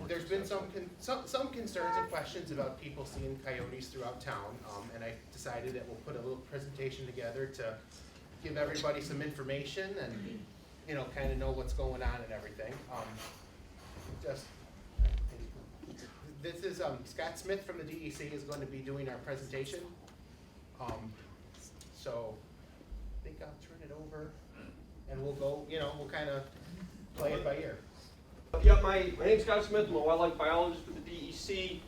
there's been some concerns and questions about people seeing coyotes throughout town, and I decided that we'll put a little presentation together to give everybody some information and, you know, kind of know what's going on and everything. This is Scott Smith from the DEC is going to be doing our presentation. So I think I'll turn it over and we'll go, you know, we'll kind of play it by ear. Yeah, my name's Scott Smith. I'm a wildlife biologist with the DEC.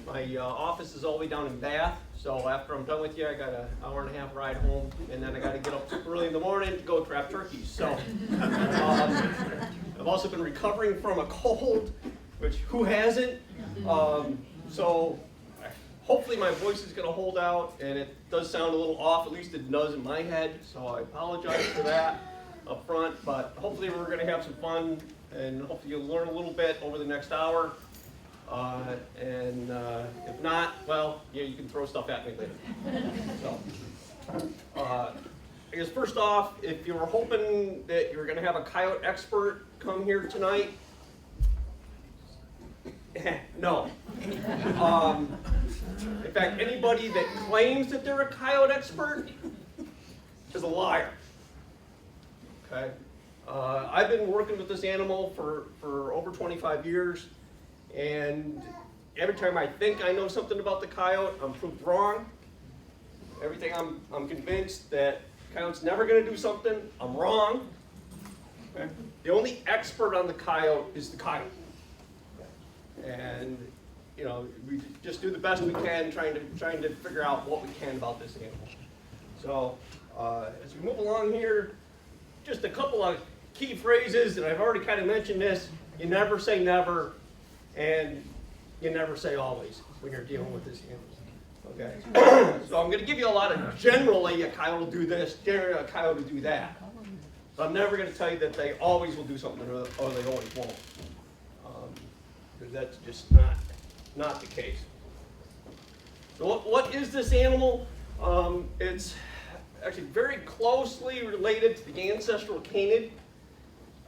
My office is all the way down in Bath, so after I'm done with you, I got an hour and a half ride home, and then I got to get up super early in the morning to go trap turkeys. So I've also been recovering from a cold, which who hasn't? So hopefully my voice is going to hold out, and it does sound a little off, at least it does in my head, so I apologize for that up front, but hopefully we're going to have some fun, and hopefully you'll learn a little bit over the next hour. If not, well, yeah, you can throw stuff at me later. So, I guess first off, if you were hoping that you were going to have a coyote expert come here tonight, no. In fact, anybody that claims that they're a coyote expert is a liar. Okay. I've been working with this animal for over 25 years, and every time I think I know something about the coyote, I'm proved wrong. Everything I'm convinced that the coyote's never going to do something, I'm wrong. Okay? The only expert on the coyote is the coyote. And you know, we just do the best we can trying to figure out what we can about this animal. So as we move along here, just a couple of key phrases, and I've already kind of mentioned this. You never say never, and you never say always when you're dealing with this animal. Okay? So I'm going to give you a lot of generally a coyote will do this, generally a coyote will do that. But I'm never going to tell you that they always will do something or they always won't. Because that's just not the case. So what is this animal? It's actually very closely related to the ancestral canid.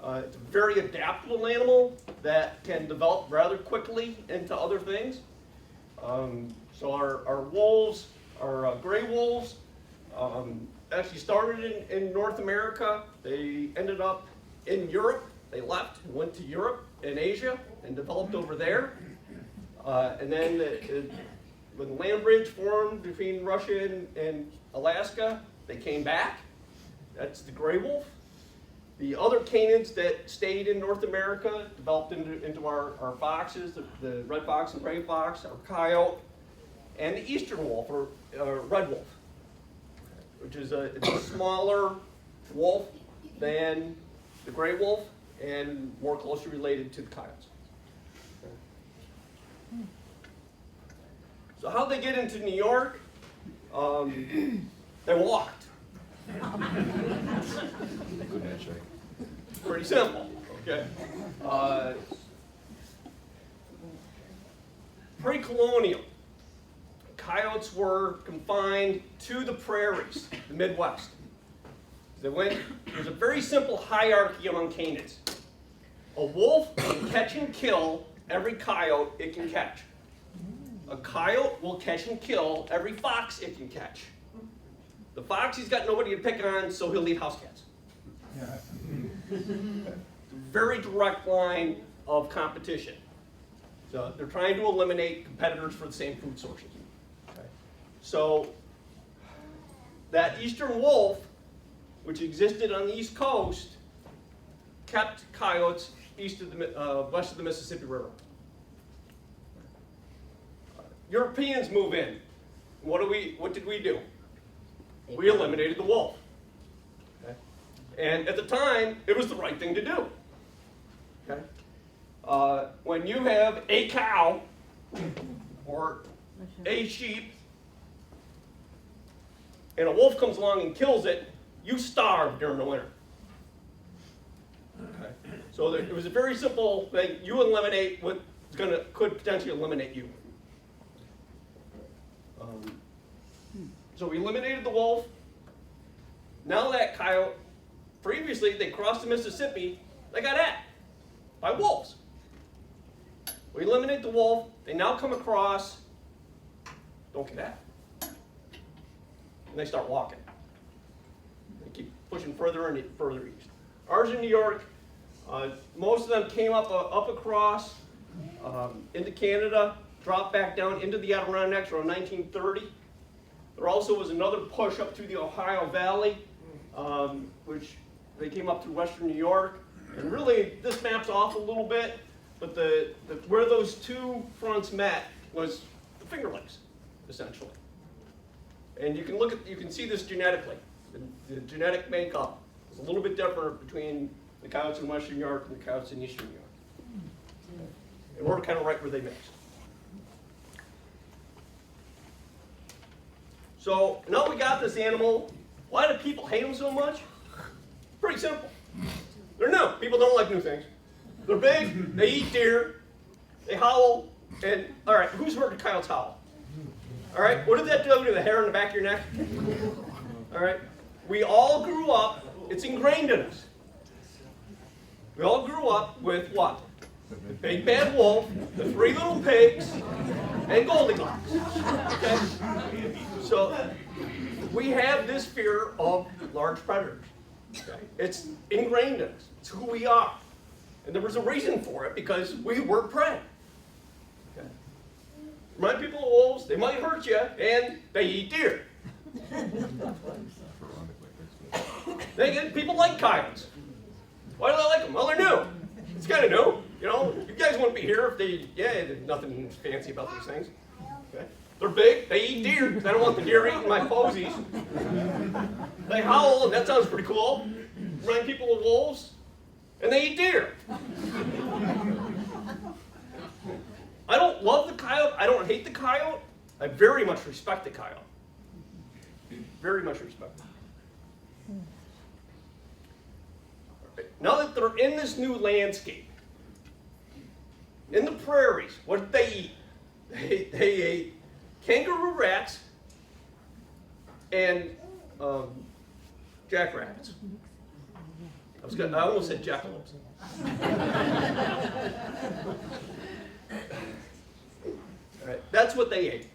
It's a very adaptable animal that can develop rather quickly into other things. So our wolves, our gray wolves, actually started in North America. They ended up in Europe. They left and went to Europe and Asia and developed over there. And then when the land bridge formed between Russia and Alaska, they came back. That's the gray wolf. The other canids that stayed in North America developed into our foxes, the red fox and gray fox, our coyote, and the eastern wolf, or red wolf, which is it's a smaller wolf than the gray wolf and more closely related to the coyotes. So how'd they get into New York? They walked. Pretty simple, okay? Pre-colonial, coyotes were confined to the prairies, the Midwest. There's a very simple hierarchy among canids. A wolf can catch and kill every coyote it can catch. A coyote will catch and kill every fox it can catch. The fox, he's got nobody to pick on, so he'll eat house cats. It's a very direct line of competition. So they're trying to eliminate competitors for the same food sources. Okay. So that eastern wolf, which existed on the East Coast, kept coyotes west of the Mississippi River. Europeans move in. What did we do? We eliminated the wolf. Okay? And at the time, it was the right thing to do. Okay? When you have a cow or a sheep, and a wolf comes along and kills it, you starve during the winter. Okay? So it was a very simple thing. You eliminate what could potentially eliminate you. So we eliminated the wolf. Now that coyote, previously they crossed the Mississippi, they got at by wolves. We eliminate the wolf. They now come across, don't get that. And they start walking. They keep pushing further and further east. Ours in New York, most of them came up across into Canada, dropped back down into the Adirondacks around 1930. There also was another push up through the Ohio Valley, which they came up through western New York. And really, this maps off a little bit, but where those two fronts met was the Finger Lakes, essentially. And you can see this genetically. The genetic makeup is a little bit different between the coyotes in western New York and the coyotes in eastern New York. And we're kind of right where they mix. So now we got this animal. Why do people hate them so much? Pretty simple. They're new. People don't like new things. They're big, they eat deer, they howl, and all right, who's heard a coyote's howl? All right, what did that do to the hair on the back of your neck? All right, we all grew up, it's ingrained in us. We all grew up with what? The big bad wolf, the three little pigs, and Goldilocks. Okay? So we have this fear of large predators. Okay? It's ingrained in us. It's who we are. And there was a reason for it, because we were prey. Okay? Remind people of wolves, they might hurt you, and they eat deer. People like coyotes. Why do they like them? Well, they're new. It's kind of new. You know, you guys wouldn't be here if there's nothing fancy about these things. Okay? They're big, they eat deer, because I don't want the deer eating my posies. They howl, and that sounds pretty cool. Remind people of wolves, and they eat deer. I don't love the coyote, I don't hate the coyote. I very much respect the coyote. Very much respect it. Now that they're in this new landscape, in the prairies, what did they eat? They ate kangaroo rats and jackrabbits. I almost said jackalopes. All right, that's what they ate.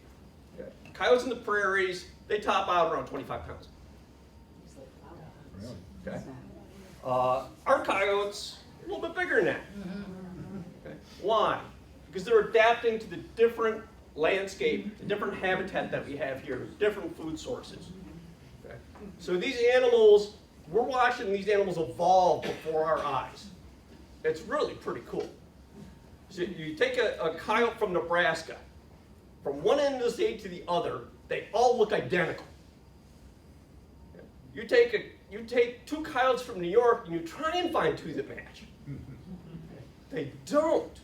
Okay. Coyotes in the prairies, they top out around 25 pounds. Okay. Our coyotes are a little bit bigger than that. Okay. Why? Because they're adapting to the different landscape, the different habitat that we have here, different food sources. Okay. So these animals, we're watching these animals evolve before our eyes. It's really pretty cool. So you take a coyote from Nebraska, from one end of the state to the other, they all look identical. Okay. You take two coyotes from New York and you try and find two that match. They don't.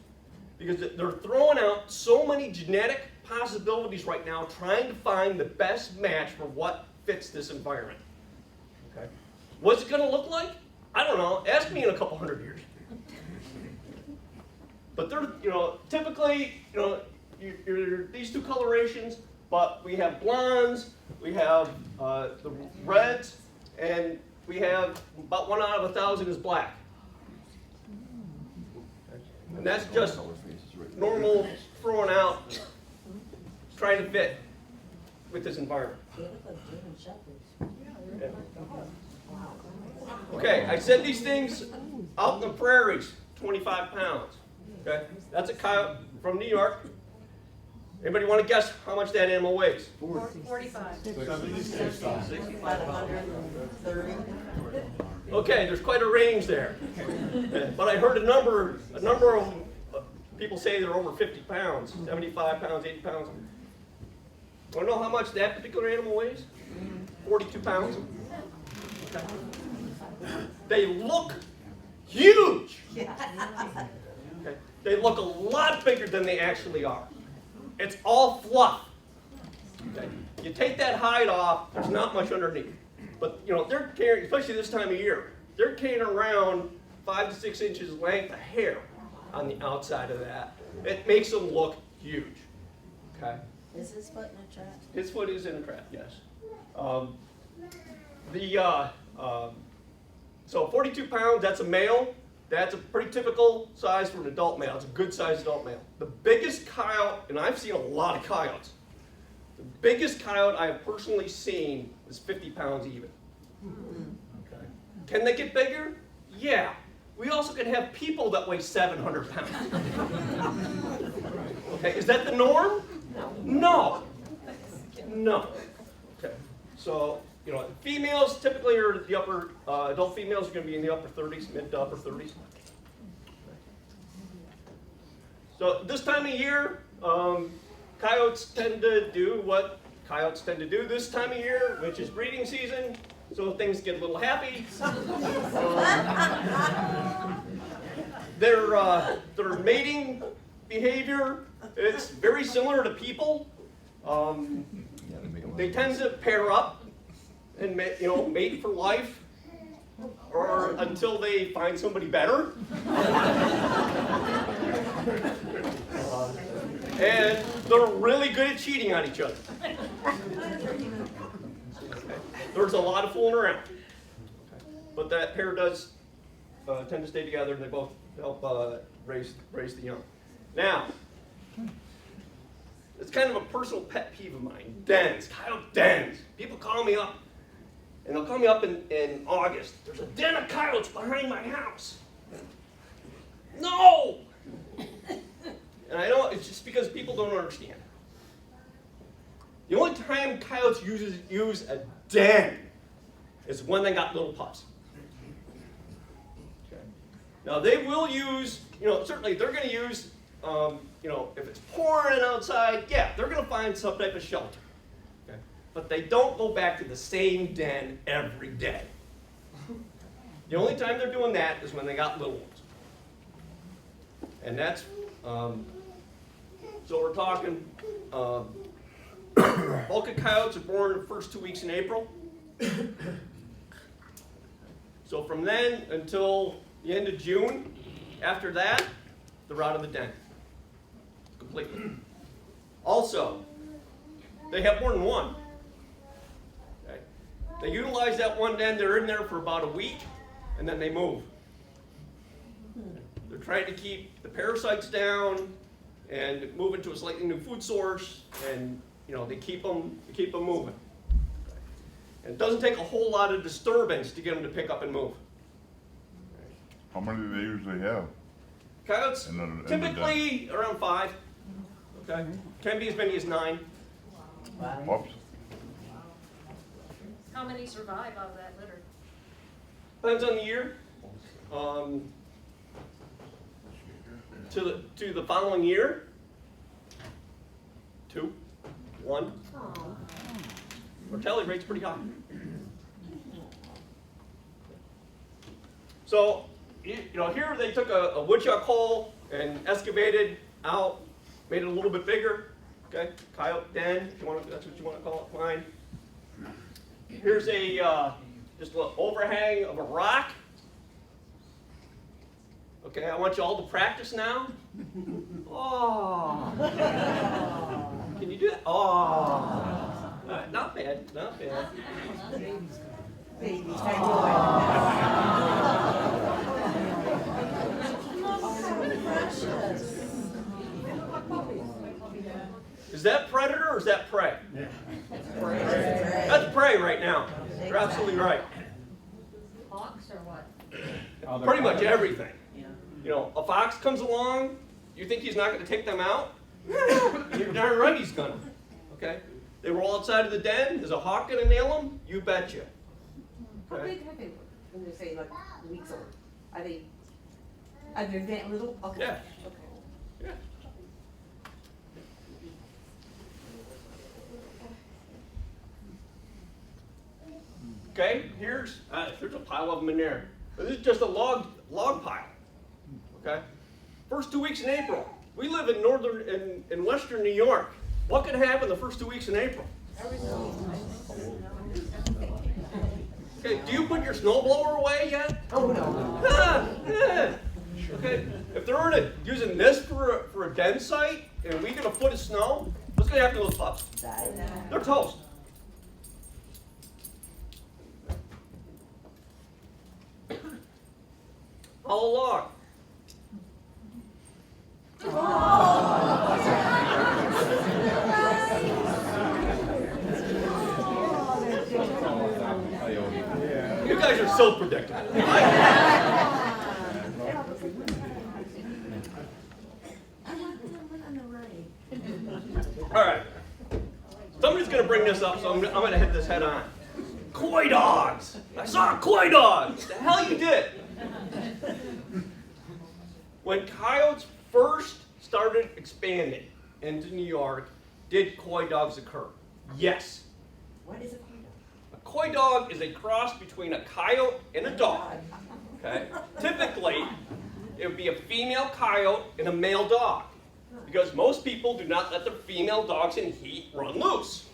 Because they're throwing out so many genetic possibilities right now, trying to find the best match for what fits this environment. Okay? What's it going to look like? I don't know. Ask me in a couple hundred years. But they're, typically, you're these two colorations, but we have blondes, we have the reds, and we have about 1 out of 1,000 is black. And that's just normal throwing out, trying to fit with this environment. Yeah. Okay, I said these things out in the prairies, 25 pounds. Okay, that's a coyote from New York. Anybody want to guess how much that animal weighs? 45. 130. Okay, there's quite a range there. But I heard a number of people say they're over 50 pounds, 75 pounds, 80 pounds. Want to know how much that particular animal weighs? 42 pounds. Okay. They look huge. Okay. They look a lot bigger than they actually are. It's all fluff. Okay. You take that hide off, there's not much underneath. But they're carrying, especially this time of year, they're carrying around 5 to 6 inches length of hair on the outside of that. It makes them look huge. Okay. Is his foot in a trap? His foot is in a trap, yes. So 42 pounds, that's a male. That's a pretty typical size for an adult male. It's a good sized adult male. The biggest coyote, and I've seen a lot of coyotes, the biggest coyote I have personally seen is 50 pounds even. Okay. Can they get bigger? Yeah. We also can have people that weigh 700 pounds. Okay, is that the norm? No. No. Okay. So, you know, females typically are the upper, adult females are going to be in the upper 30s, mid to upper 30s. So this time of year, coyotes tend to do what coyotes tend to do this time of year, which is breeding season. So things get a little happy. Their mating behavior is very similar to people. They tend to pair up and mate for life, or until they find somebody better. And they're really good at cheating on each other. There's a lot of fooling around. But that pair does tend to stay together, and they both help raise the young. Now, it's kind of a personal pet peeve of mine. Dens, coyote dens. People call me up, and they'll call me up in August. There's a den of coyotes behind my house. No! And I know it's just because people don't understand. The only time coyotes use a den is when they got little pups. Okay. Now they will use, certainly they're going to use, if it's pouring outside, yeah, they're going to find some type of shelter. Okay. But they don't go back to the same den every day. The only time they're doing that is when they got little ones. And that's, so we're talking, bulk of coyotes are born in the first 2 weeks in April. So from then until the end of June, after that, they're out of the den. Completely. Also, they have more than one. Okay. They utilize that one den, they're in there for about a week, and then they move. They're trying to keep the parasites down and move into a slightly new food source, and they keep them moving. And it doesn't take a whole lot of disturbance to get them to pick up and move. How many do they usually have? Coyotes, In the typically around 5. Okay, can be as many as 9. Whoops. How many survive out of that litter? Depends on the year. To the following year, 2, 1. Mortality rate's pretty high. So, here they took a woodchuck hole and excavated out, made it a little bit bigger. Okay, coyote den, if you want, that's what you want to call it. Fine. Here's a just a little overhang of a rock. Okay, I want you all to practice now. Oh. Can you do that? Oh. Not bad, not bad. Babies, Is that predator or is that prey? That's prey right now. You're absolutely right. Hawks or what? Pretty much everything. A fox comes along, you think he's not going to take them out? You're darn right he's going to. Okay? They roll outside of the den. Is a hawk going to nail them? You betcha. How big have they, when they say like weeks old? Are they that little? Okay. Yeah. Okay. Yeah. Okay, there's a pile of them in there. This is just a log pile. Okay, first 2 weeks in April. We live in western New York. What could happen the first 2 weeks in April? Okay, do you put your snowblower away yet? Oh no. Yeah. Okay, if they're using this for a den site and we get a foot of snow, what's going to happen to those pups? They're toast. all along. You guys are so predictable. All right. Somebody's going to bring this up, so I'm going to hit this head on. Coy dogs. I saw a coy dog. The hell you did? When coyotes first started expanding into New York, did coy dogs occur? Yes. What is a coy A coy dog is a cross between a coyote and a dog. Okay? Typically, it would be a female coyote and a male dog, because most people do not let their female dogs in heat run loose.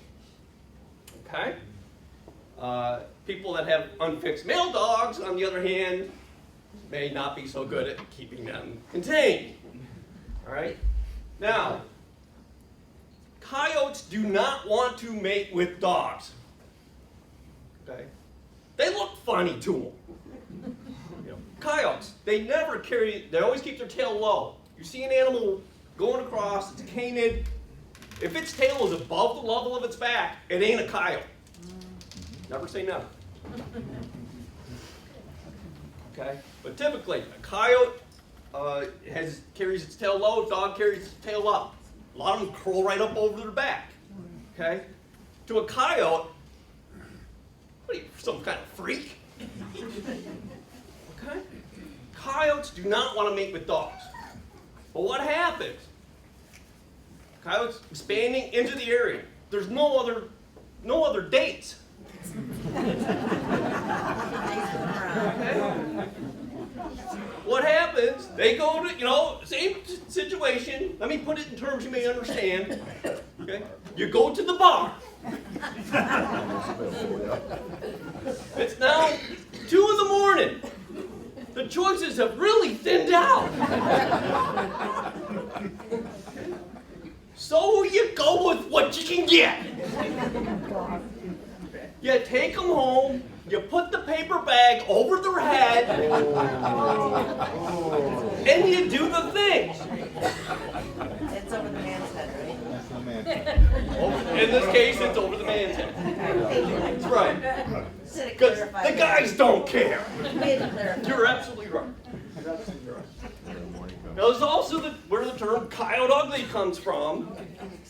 Okay? People that have unfixed male dogs, on the other hand, may not be so good at keeping them contained. All right? Now, coyotes do not want to mate with dogs. Okay? They look funny to them. Coyotes, they always keep their tail low. You see an animal going across, it's canid. If its tail is above the level of its back, it ain't a coyote. Never say never. Okay? But typically, a coyote carries its tail low, a dog carries its tail up. A lot of them curl right up over their back. Okay? To a coyote, what are you, some kind of freak? Okay? Coyotes do not want to mate with dogs. But what happens? Coyotes expanding into the area. There's no other dates. Okay? What happens? They go to, same situation. Let me put it in terms you may understand. Okay? You go to the bar. It's now 2 in the morning. The choices have really thinned out. So you go with what you can get. You take them home, you put the paper bag over their head, and you do the thing. It's over the man's head, In this case, it's over the man's head. right? That's right. Should have Because clarified the that. guys don't care. We had to clarify. You're absolutely right. You're absolutely right. Now, there's also where the term coyote ugly comes from,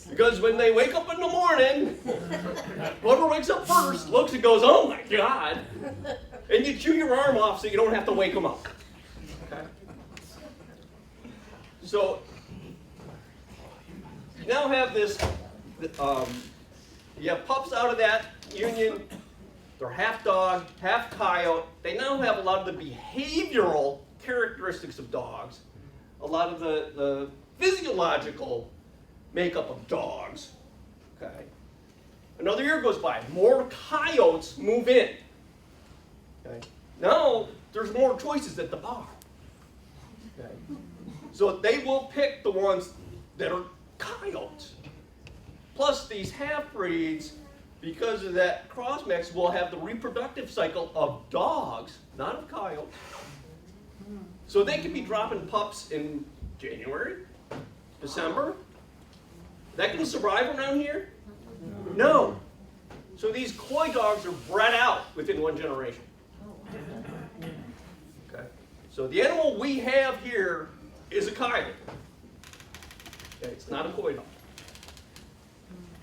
because when they wake up in the morning, whoever wakes up first looks and goes, "Oh my God," and you chew your arm off so you don't have to wake them up. Okay? So you now have this. You have pups out of that union. They're half dog, half coyote. They now have a lot of the behavioral characteristics of dogs, a lot of the physiological makeup of dogs. Okay. Another year goes by, more coyotes move in. Okay. Now there's more choices at the bar. Okay. So they will pick the ones that are coyotes. Plus these half-breeds, because of that cross-mix, will have the reproductive cycle of dogs, not of coyotes. So they can be dropping pups in January, December. That can survive around here? No. So these coy dogs are bred out within one generation. Okay. So the animal we have here is a coyote. Okay, it's not a coy dog.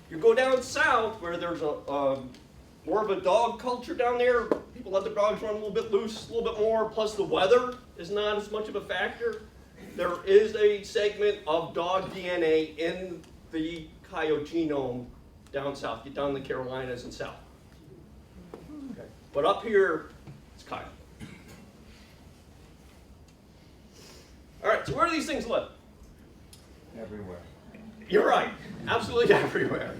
You go down south where there's a more of a dog culture down there. People let their dogs run a little bit loose, a little bit more. Plus the weather is not as much of a factor. There is a segment of dog DNA in the coyote genome down south. Get down the Carolinas and south. Okay. But up here, it's coyote. All right, so where do these things live? Everywhere. You're right. Absolutely everywhere.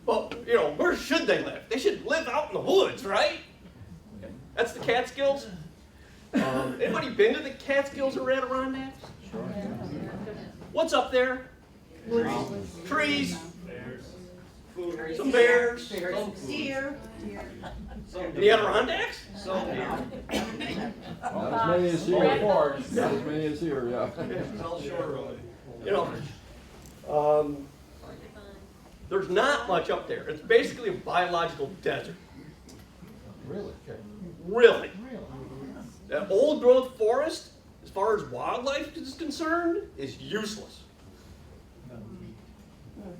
Well, where should they live? They should live out in the woods, right? Okay. That's the Catskills. Anybody been to the Catskills or Adirondacks? Sure. What's up there? Trees. food. Some bears, Bears. some food. Deer. Any Adirondacks? Not as many as here. Not as many as here, yeah. You know, there's not much up there. It's basically a biological desert. Really? Really. That old growth forest, as far as wildlife is concerned, is useless.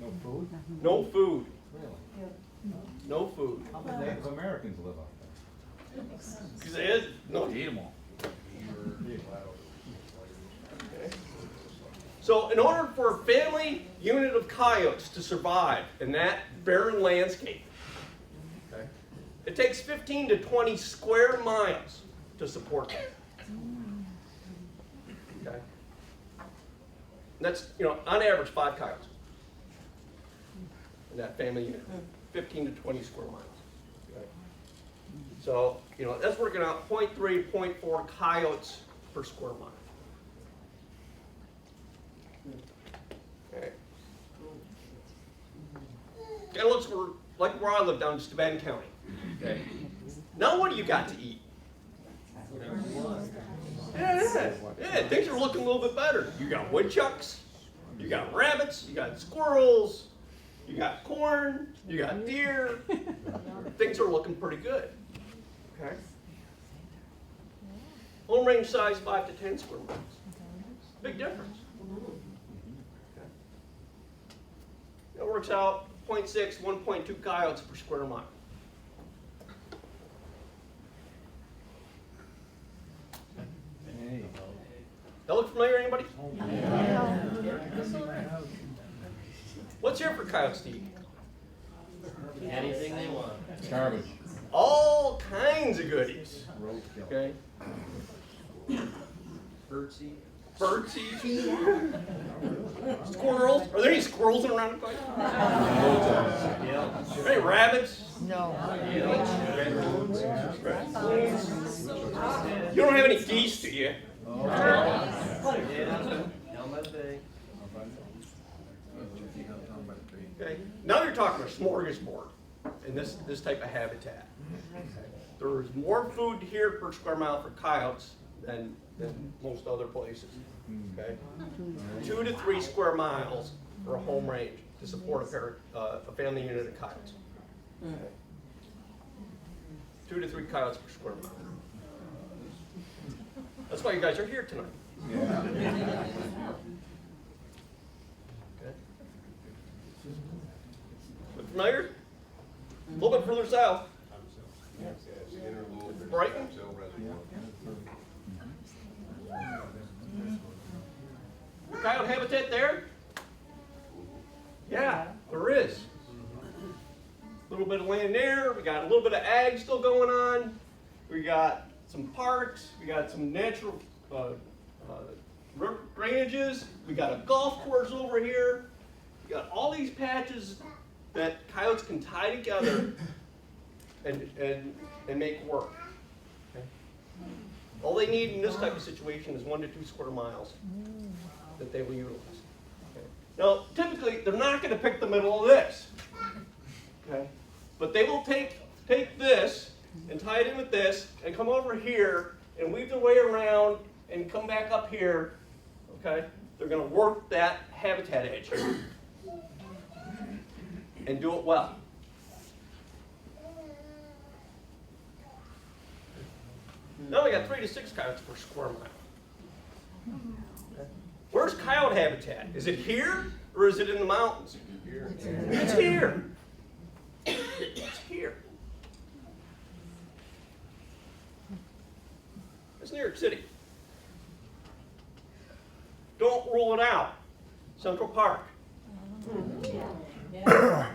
No food? No food. Really? No food. How many Native Americans live up there? Because it is no. Eat them all. So in order for a family unit of coyotes to survive in that barren landscape, okay, it takes 15 to 20 square miles to support them. Okay? That's, on average 5 coyotes in that family unit, 15 to 20 square miles. Okay? So, that's working out 0.3, 0.4 coyotes per square mile. Okay. It looks like where I live down in Steuben County. Okay. Now what do you got to eat? Yeah, things are looking a little bit better. You got woodchucks, you got rabbits, you got squirrels, you got corn, you got deer. Things are looking pretty good. Okay. Home range size 5 to 10 square miles. Big difference. It works out 0.6, 1.2 coyotes per square mile. Hey. That look familiar, anybody? What's here for coyotes to eat? Anything they want. Garbage. All kinds of goodies. Roadkill. Okay? Birdseed. Birdseed. Squirrels. Are there any squirrels around the place? Yeah. Any rabbits? No. You don't have any geese, do you? Yeah. Down by the bay. Okay. Now you're talking a smorgasbord in this type of habitat. There's more food here per square mile for coyotes than most other places. Okay, 2 to 3 square miles for a home range to support a family unit of coyotes. Okay. 2 to 3 coyotes per square mile. That's why you guys are here tonight. Yeah. Okay. Look familiar? A little bit further south. Brighton. Coyote habitat there? Yeah, there is. A little bit of land there. We got a little bit of ag still going on. We got some parks. We got some natural river drainages. We got a golf course over here. We got all these patches that coyotes can tie together and make work. Okay? All they need in this type of situation is 1 to 2 square miles that they will utilize. Okay? Now, typically, they're not going to pick the middle of this. Okay? But they will take this and tie it in with this and come over here and weave their way around and come back up here. Okay? They're going to work that habitat edge and do it well. Now we got 3 to 6 coyotes per square mile. Okay. Where's coyote habitat? Is it here or is it in the mountains? It's here. It's here. It's New York City. Don't rule it out. Central Park. Yeah.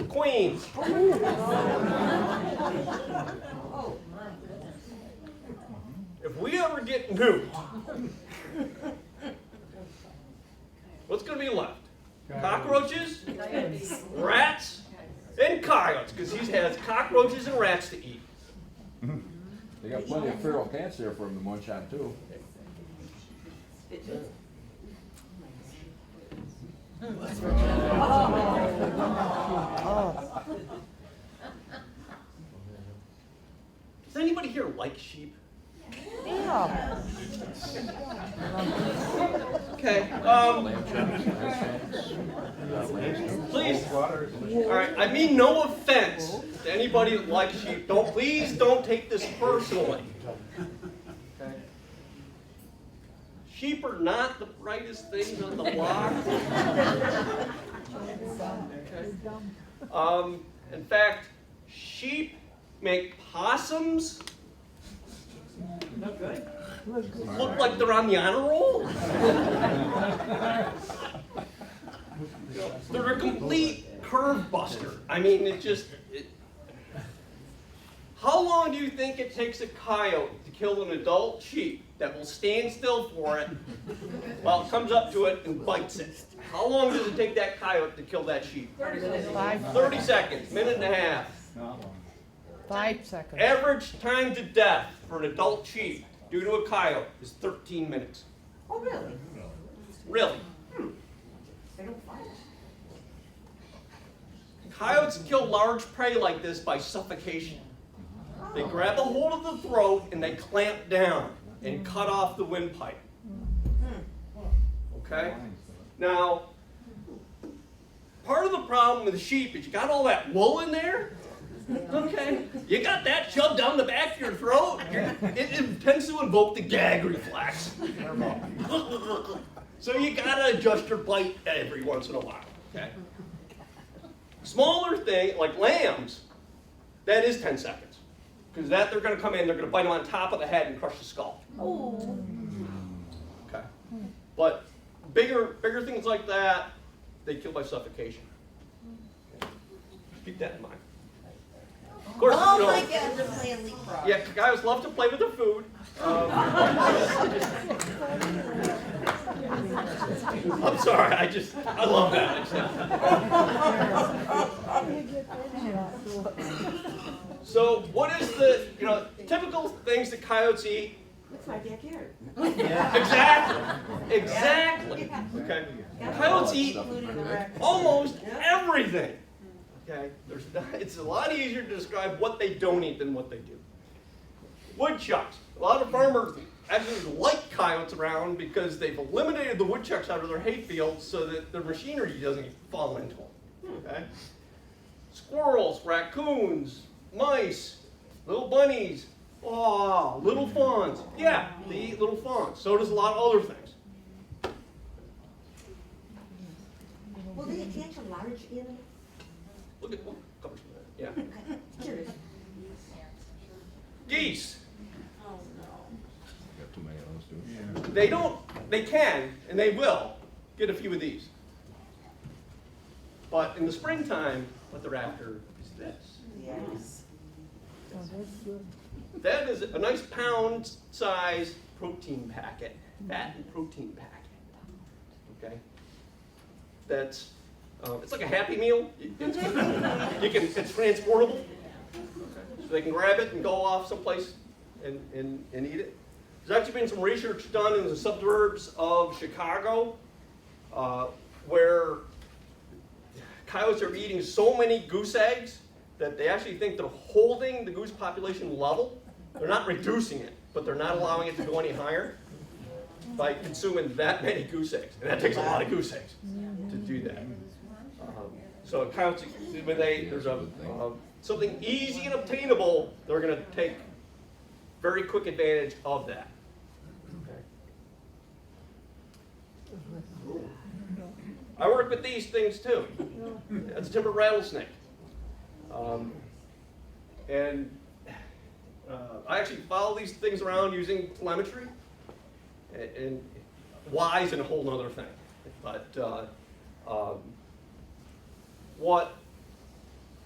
Queens. Oh, my goodness. If we ever get nuked, what's going to be left? Cockroaches, rats, and coyotes, because he has cockroaches and rats to eat. They got plenty of feral cats there for them to munch on too. Does anybody here like sheep? Yeah. Okay. Please. All right. I mean no offense to anybody that likes sheep. Please don't take this personally. Okay. Sheep are not the brightest things on the block. Okay. In fact, sheep make possums look like they're on the honor roll. They're a complete curve buster. I mean, how long do you think it takes a coyote to kill an adult sheep that will stand still for it while it comes up to it and bites it? How long does it take that coyote to kill that sheep? 30 seconds, minute and a half. 5 seconds. Average time to death for an adult sheep due to a coyote is 13 minutes. Oh, really? Really. They don't fight. Coyotes kill large prey like this by suffocation. They grab a hold of the throat and they clamp down and cut off the windpipe. Okay? Now, part of the problem with the sheep is you got all that wool in there. Okay? You got that shoved down the back of your throat. It tends to invoke the gag reflex. So you gotta adjust your bite every once in a while. Okay? Smaller thing, like lambs, that is 10 seconds. Because that they're gonna come in, they're gonna bite them on top of the head and crush the skull. Okay. But bigger things like that, they kill by suffocation. Keep that in mind. Of course, Oh you know, my God, they're playing leapfrog. yeah, guys love to play with their food. I'm sorry, I love that. So what is the, typical things that coyotes eat? It's my backyard. Exactly. Okay. Coyotes eat almost everything. Okay. It's a lot easier to describe what they don't eat than what they do. Woodchucks. A lot of farmers actually like coyotes around because they've eliminated the woodchucks out of their hay fields so that their machinery doesn't fall into them. Okay. Squirrels, raccoons, mice, little bunnies. Oh, little fawns. Yeah, they eat little fawns. So does a lot of other things. Will they attach a large animal? Look at covers that. Yeah. Curious. Geese. Oh, no. Got too many of those, too. They can, and they will, get a few of these. But in the springtime, what they're after is this. Yes. That is a nice pound-size protein packet, fat and protein packet. Okay? That's, it's like a Happy Meal. It's transportable. So they can grab it and go off someplace and eat it. There's actually been some research done in the suburbs of Chicago where coyotes are eating so many goose eggs that they actually think they're holding the goose population level. They're not reducing it, but they're not allowing it to go any higher by consuming that many goose eggs. And that takes a lot of goose eggs to do that. So coyotes, when there's something easy and obtainable, they're going to take very quick advantage of that. Okay. I work with these things too. That's a timber rattlesnake. I actually follow these things around using telemetry. And why's in a whole other thing. But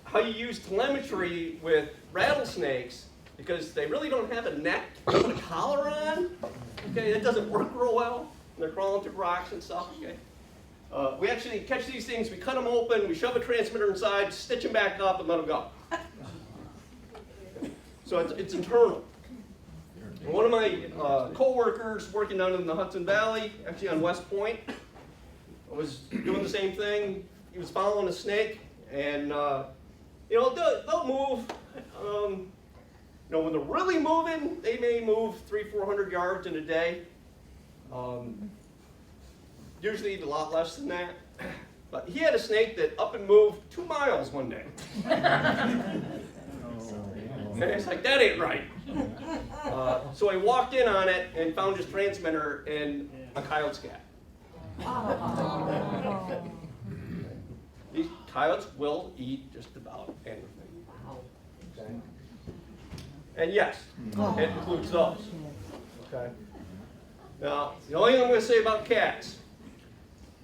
how you use telemetry with rattlesnakes, because they really don't have a neck to put a collar on. Okay, that doesn't work real well. They're crawling through rocks and stuff. Okay. We actually catch these things, we cut them open, we shove a transmitter inside, stitch them back up, and let them go. So it's internal. And one of my co-workers working down in the Hudson Valley, actually on West Point, was doing the same thing. He was following a snake, and you know, they'll move. You know, when they're really moving, they may move 300-400 yards in a day. Usually a lot less than that. But he had a snake that up and moved 2 miles one day. And it's like, that ain't right. So I walked in on it and found his transmitter in a coyote scat. These coyotes will eat just about anything. Okay? And yes, it includes those. Okay. Now, the only thing I'm going to say about cats,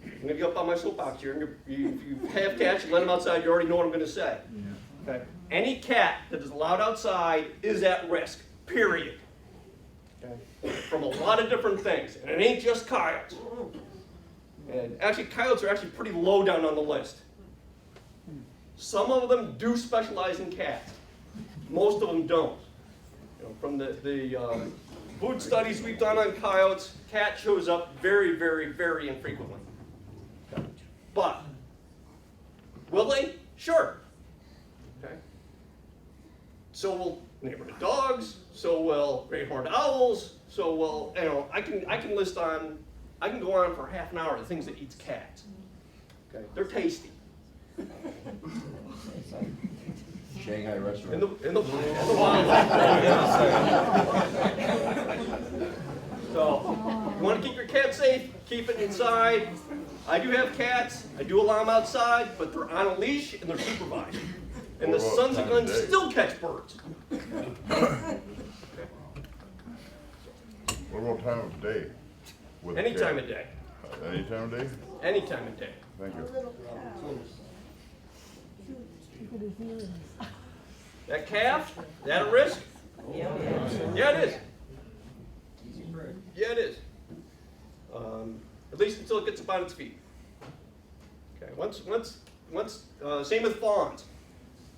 I'm going to get up on my soapbox here. If you have cats, you let them outside, you already know what I'm going to say. Okay. Any cat that is allowed outside is at risk, period. Okay. From a lot of different things, and it ain't just coyotes. And actually, coyotes are actually pretty low down on the list. Some of them do specialize in cats. Most of them don't. You know, from the food studies we've done on coyotes, cat shows up very, very, very infrequently. But, will they? Sure. Okay. So will neighborhood dogs, so will great horned owls, so will, you know, I can go on for half an hour the things that eats cats. Okay. They're tasty. Shanghai restaurant. In the wildlife. So, you want to keep your cat safe, keep it inside. I do have cats, I do allow them outside, but they're on a leash and they're supervised. And the sons of guns still catch birds. What about time of day? with Any the time cat? of day. Any time of day? Any time of day. Thank you. That calf, that a risk? Yeah, it is. Yeah, it is. At least until it gets up on its feet. Okay. Same with fawns.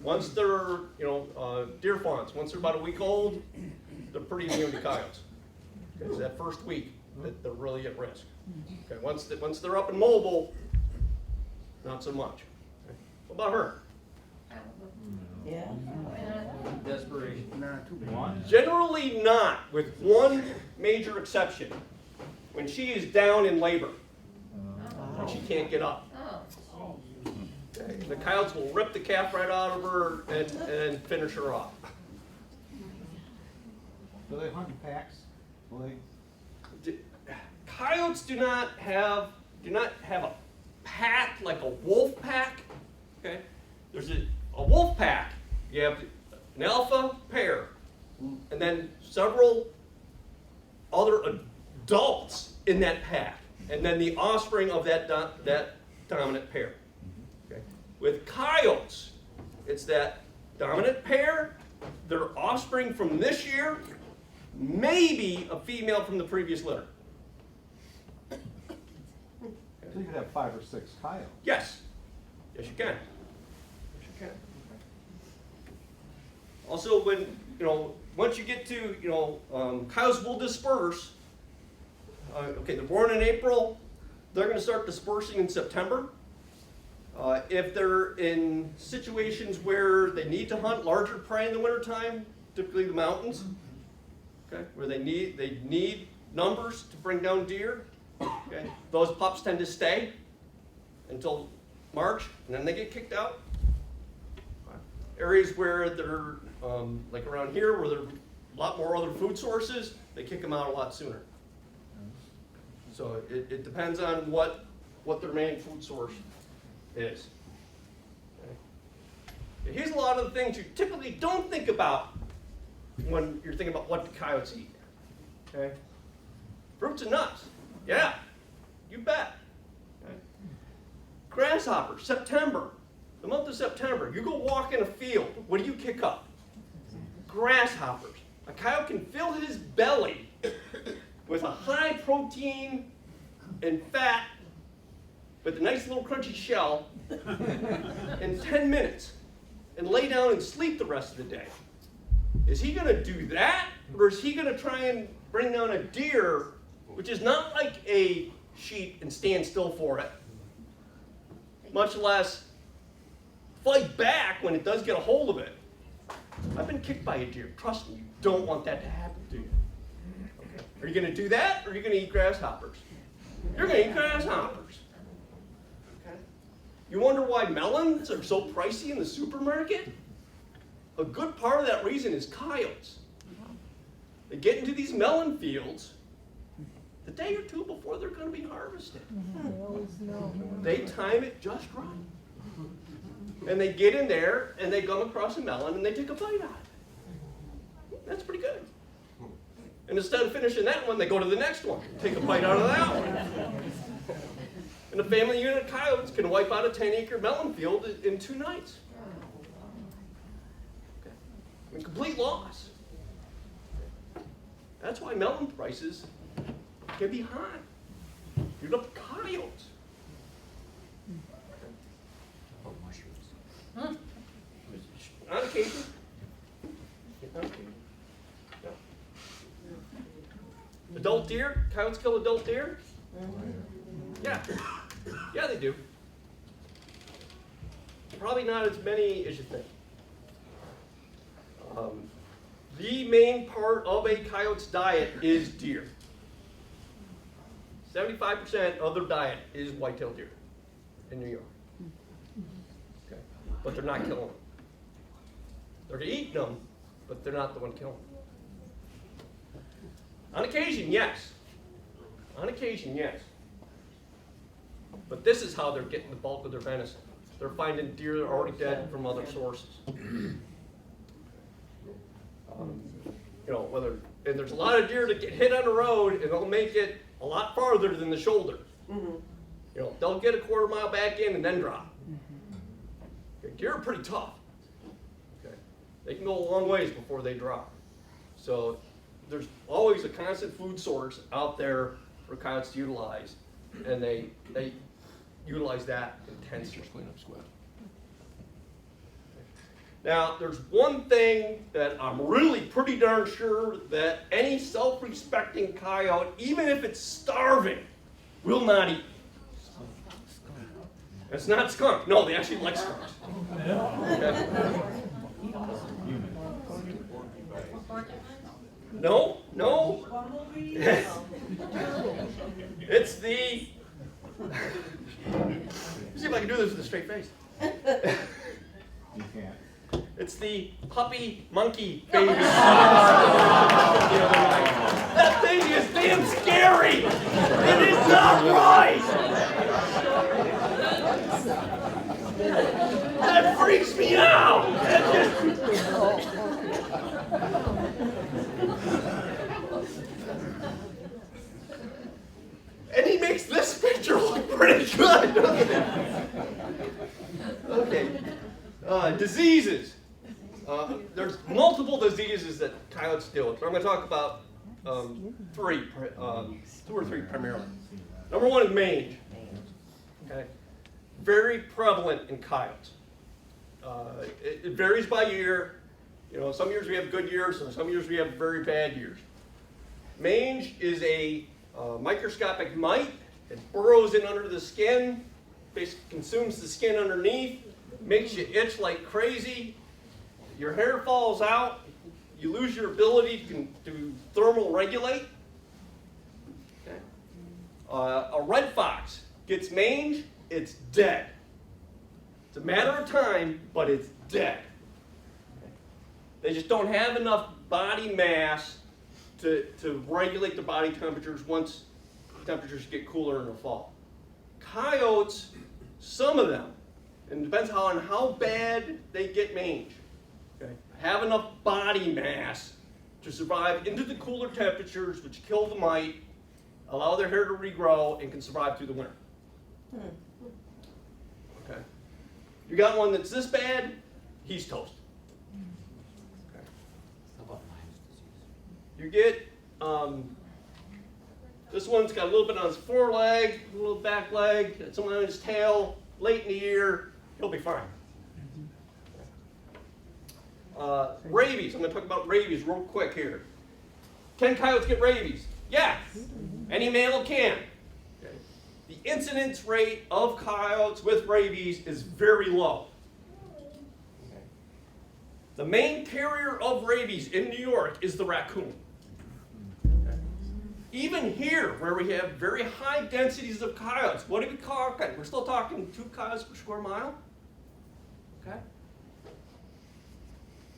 Once they're, deer fawns, once they're about a week old, they're pretty immune to coyotes. Okay, it's that first week that they're really at risk. Okay, once they're up and mobile, not so much. Okay. What about her? Yeah. Desperation. Generally not, with one major exception. When she is down in labor and she can't get up. Oh. Okay, the coyotes will rip the calf right out of her and finish her off. Do they hunt in packs? Coyotes do not have a pack like a wolf pack. Okay, there's a wolf pack. You have an alpha pair, and then several other adults in that pack, and then the offspring of that dominant pair. Okay, with coyotes, it's that dominant pair, their offspring from this year, maybe a female from the previous litter. So you could have 5 or 6 coyotes. Yes. Yes, you can. Yes, you can. Also, when, once you get to, coyotes will disperse. Okay, they're born in April. They're going to start dispersing in September. If they're in situations where they need to hunt larger prey in the wintertime, typically the mountains, okay, where they need numbers to bring down deer, okay, those pups tend to stay until March, and then they get kicked out. Areas where they're, like around here, where there are a lot more other food sources, they kick them out a lot sooner. So it depends on what their main food source is. Okay. Here's a lot of the things you typically don't think about when you're thinking about what the coyotes eat. Okay? Fruits and nuts. Yeah, you bet. Okay. Grasshoppers, September. The month of September, you go walk in a field, what do you kick up? Grasshoppers. A coyote can fill his belly with a high protein and fat, with a nice little crunchy shell, in 10 minutes, and lay down and sleep the rest of the day. Is he going to do that, or is he going to try and bring down a deer, which is not like a sheep and stand still for it, much less fight back when it does get a hold of it. I've been kicked by a deer. Trust me, you don't want that to happen to you. Okay. Are you going to do that, or are you going to eat grasshoppers? You're going to eat grasshoppers. Okay. You wonder why melons are so pricey in the supermarket? A good part of that reason is coyotes. They get into these melon fields the day or two before they're going to be harvested. They time it just right. And they get in there and they come across a melon and they take a bite out of it. That's pretty good. And instead of finishing that one, they go to the next one, take a bite out of that one. And a family unit of coyotes can wipe out a 10-acre melon field in 2 nights. Okay. I mean, complete loss. That's why melon prices can be high. You've got coyotes. On occasion. On occasion. Yeah. Adult deer? Coyotes kill adult deer? Yeah. Yeah, they do. Probably not as many as you think. The main part of a coyote's diet is deer. 75% of their diet is white-tailed deer in New York. Okay. But they're not killing them. They're eating them, but they're not the one killing them. On occasion, yes. On occasion, yes. But this is how they're getting the bulk of their venison. They're finding deer that are already dead from other sources. And there's a lot of deer that get hit on the road, and they'll make it a lot farther than the shoulder. They'll get a quarter mile back in and then drop. Okay, deer are pretty tough. Okay, they can go a long ways before they drop. So there's always a constant food source out there for coyotes to utilize, and they utilize that intensely. Now, there's one thing that I'm really pretty darn sure that any self-respecting coyote, even if it's starving, will not eat. It's not skunk. No, they actually like skunks. Okay. No. It's the... Let's see if I can do this with a straight face. You can't. It's the puppy monkey baby. That thing is damn scary. It is not right. That freaks me out. And he makes this picture look pretty good, doesn't it? Okay. Diseases. There's multiple diseases that coyotes deal with. I'm going to talk about 2 or 3 primarily. Number 1 is mange. Okay. Very prevalent in coyotes. It varies by year. Some years we have good years, and some years we have very bad years. Mange is a microscopic mite. It burrows in under the skin, basically consumes the skin underneath, makes you itch like crazy. Your hair falls out. You lose your ability to thermal regulate. Okay. A red fox gets mange, it's dead. It's a matter of time, but it's dead. Okay. They just don't have enough body mass to regulate the body temperatures once temperatures get cooler in the fall. Coyotes, some of them, and it depends on how bad they get mange, okay, have enough body mass to survive into the cooler temperatures, which kill the mite, allow their hair to regrow, and can survive through the winter. Okay. You got one that's this bad, he's toast. Okay. How about Lyme's disease? You get, this one's got a little bit on his foreleg, a little back leg, some on his tail. Late in the year, he'll be fine. Rabies, I'm going to talk about rabies real quick here. Can coyotes get rabies? Yeah, any mammal can. Okay. The incidence rate of coyotes with rabies is very low. The main carrier of rabies in New York is the raccoon. Even here, where we have very high densities of coyotes, what are we talking? We're still talking 2 coyotes per square mile? Okay.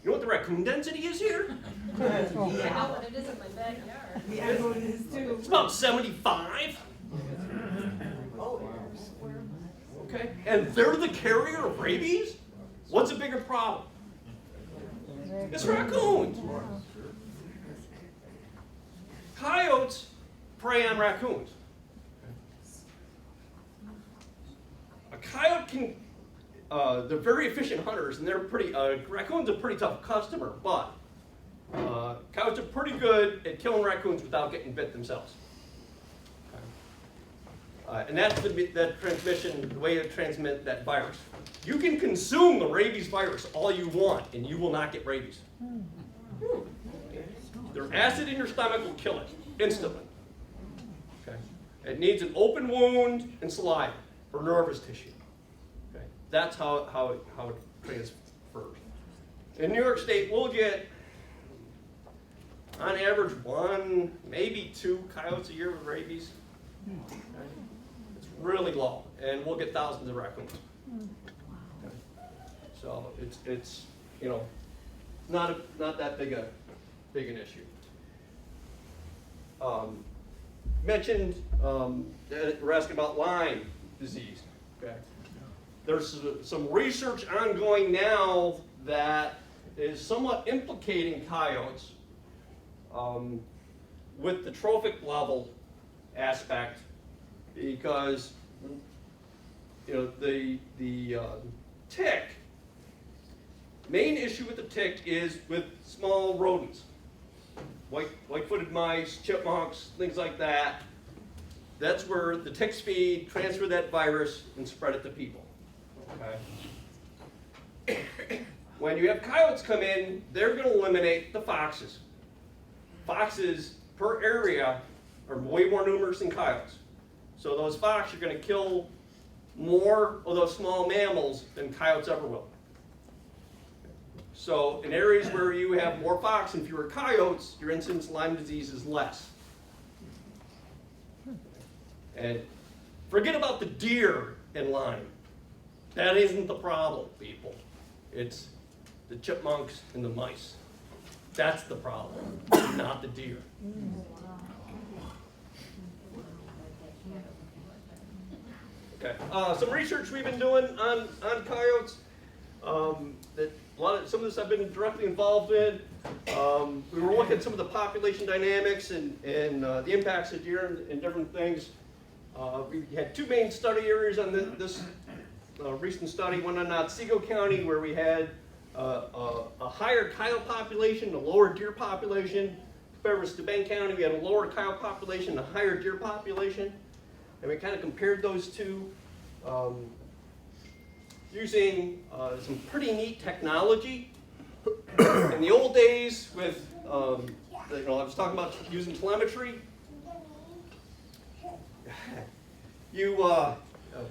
You know what the raccoon density is here? I know what it is in my backyard. Yeah, I know it is too. It's about 75. Okay. And they're the carrier of rabies? What's a bigger problem? It's raccoons. Coyotes prey on raccoons. A coyote can, they're very efficient hunters, and they're pretty, raccoons are a pretty tough customer, but coyotes are pretty good at killing raccoons without getting bit themselves. And that's that transmission, the way to transmit that virus. You can consume the rabies virus all you want, and you will not get rabies. Their acid in your stomach will kill it instantly. Okay? It needs an open wound and saliva or nervous tissue. Okay? That's how it transfers. In New York State, we'll get, on average, 1, maybe 2 coyotes a year with rabies. Okay? It's really low, and we'll get thousands of raccoons. Okay? So it's you know, not that big an issue. Mentioned that we're asking about Lyme disease. Okay, there's some research ongoing now that is somewhat implicating coyotes with the trophic level aspect, because you know the tick. Main issue with the tick is with small rodents, white-footed mice, chipmunks, things like that. That's where the ticks feed, transfer that virus, and spread it to people. Okay. When you have coyotes come in, they're going to eliminate the foxes. Foxes per area are way more numerous than coyotes. So those foxes are going to kill more of those small mammals than coyotes ever will. So in areas where you have more fox and fewer coyotes, your incidence of Lyme disease is less. And forget about the deer in Lyme. That isn't the problem, people. It's the chipmunks and the mice. That's the problem, not the deer. Okay. Some research we've been doing on coyotes. That some of this I've been directly involved in. We were looking at some of the population dynamics and the impacts of deer and different things. We had 2 main study areas on this recent study. One in Otsego County, where we had a higher coyote population, a lower deer population. Compared with Steuben County, we had a lower coyote population, a higher deer population. And we kind of compared those two using some pretty neat technology. In the old days with, I was talking about using telemetry. You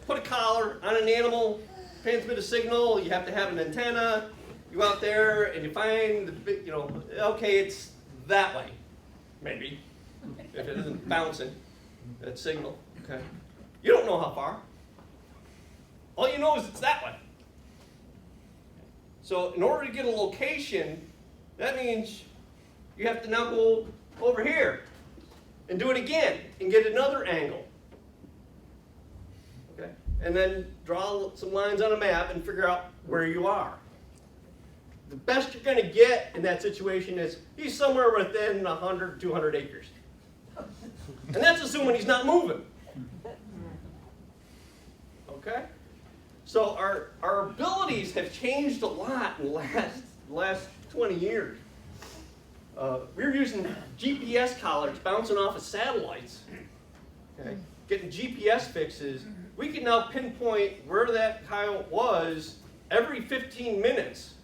put a collar on an animal, transmit a signal, you have to have an antenna. You go out there and you find the big, okay, it's that way, maybe, if it isn't bouncing, that signal, okay? You don't know how far. All you know is it's that way. So in order to get a location, that means you have to now go over here and do it again and get another angle. Okay? And then draw some lines on a map and figure out where you are. The best you're going to get in that situation is he's somewhere within 100, 200 acres. And that's assuming he's not moving. Okay? So our abilities have changed a lot in the last 20 years. We were using GPS collars bouncing off of satellites, okay, getting GPS fixes. We can now pinpoint where that coyote was every 15 minutes,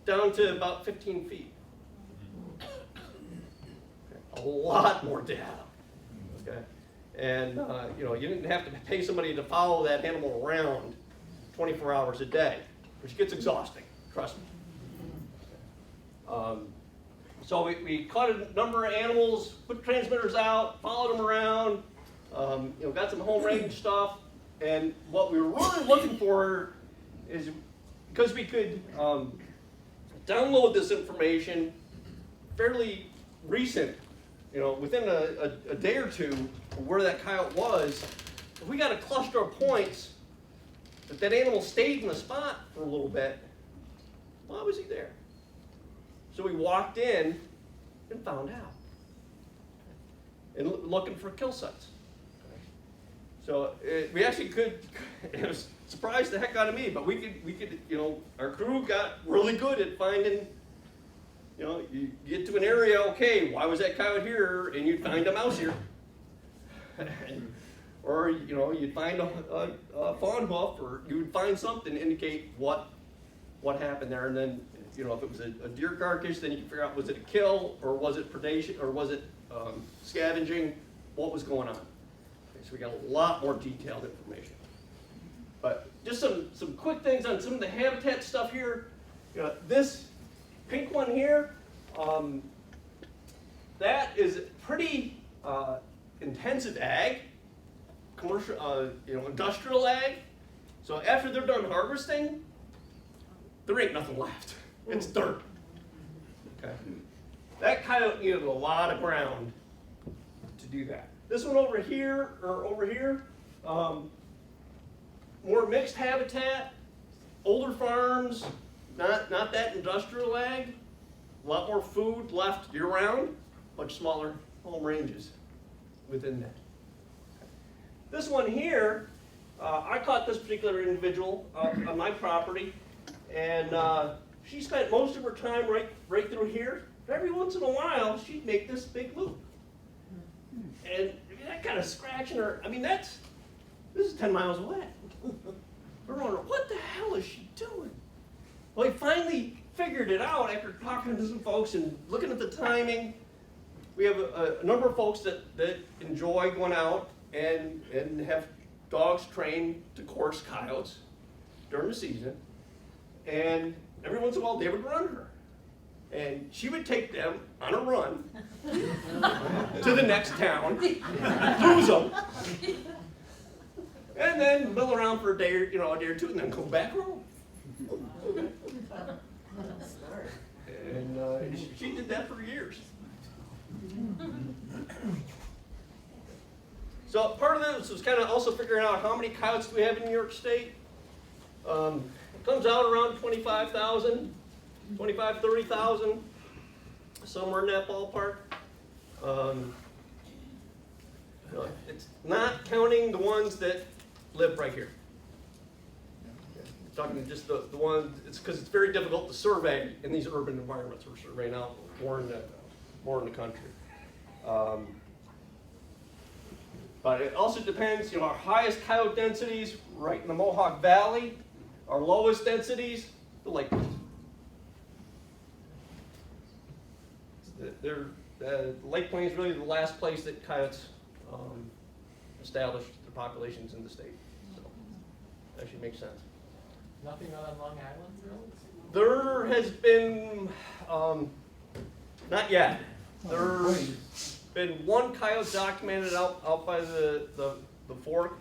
down to about 15 feet. Okay. A lot more data. okay? And, you know, you didn't have to pay somebody to follow that animal around 24 hours a day, which gets exhausting, trust me. So we caught a number of animals, put transmitters out, followed them around, you know, got some home range stuff, and what we were really looking for is, because we could download this information fairly recent, you know, within a day or two of where that coyote was, if we got a cluster of points that animal stayed in the spot for a little bit, why was he there? So we walked in and found out, and looking for kill sites. So we actually could, it was surprised the heck out of me, but we could, you know, our crew got really good at finding, you know, you get to an area, okay, why was that coyote here? And you'd find a mouse here. Or, you know, you'd find a fawn hoof, or you would find something to indicate what happened there. And then, you know, if it was a deer carcass, then you can figure out, was it a kill, or was it predation, or was it scavenging? What was going on? Okay, so we got a lot more detailed information. But just some quick things on some of the habitat stuff here. You know, this pink one here, that is pretty intensive ag, commercial, you know, industrial ag. So after they're done harvesting, there ain't nothing left. It's dirt. Okay. That coyote needed a lot of ground to do that. This one over here, more mixed habitat, older farms, not that industrial ag, a lot more food left year-round, much smaller home ranges within that. This one here, I caught this particular individual on my property, and she spent most of her time right through here. But every once in a while, she'd make this big loop. And that kind of scratching her, I mean, this is 10 miles away. We're wondering, what the hell is she doing? Well, he finally figured it out after talking to some folks and looking at the timing. We have a number of folks that enjoy going out and have dogs trained to course coyotes during the season. And every once in a while, they would run her. And she would take them on a run to the next town, lose them, and then mill around for a day or two, and then come back home. And she did that for years. So part of this was kind of also figuring out how many coyotes do we have in New York State. It comes out around 25,000, 30,000, somewhere in that ballpark. It's not counting the ones that live right here. We're talking just the ones, it's because it's very difficult to survey in these urban environments. We're surveying out more in the country. But it also depends, you know, our highest coyote densities right in the Mohawk Valley, our lowest densities, the Lake Plains. The Lake Plains is really the last place that coyotes established their populations in the state. So that actually makes sense. Nothing on Long Island, really? There has been, not yet. There's been one coyote documented out by the fork,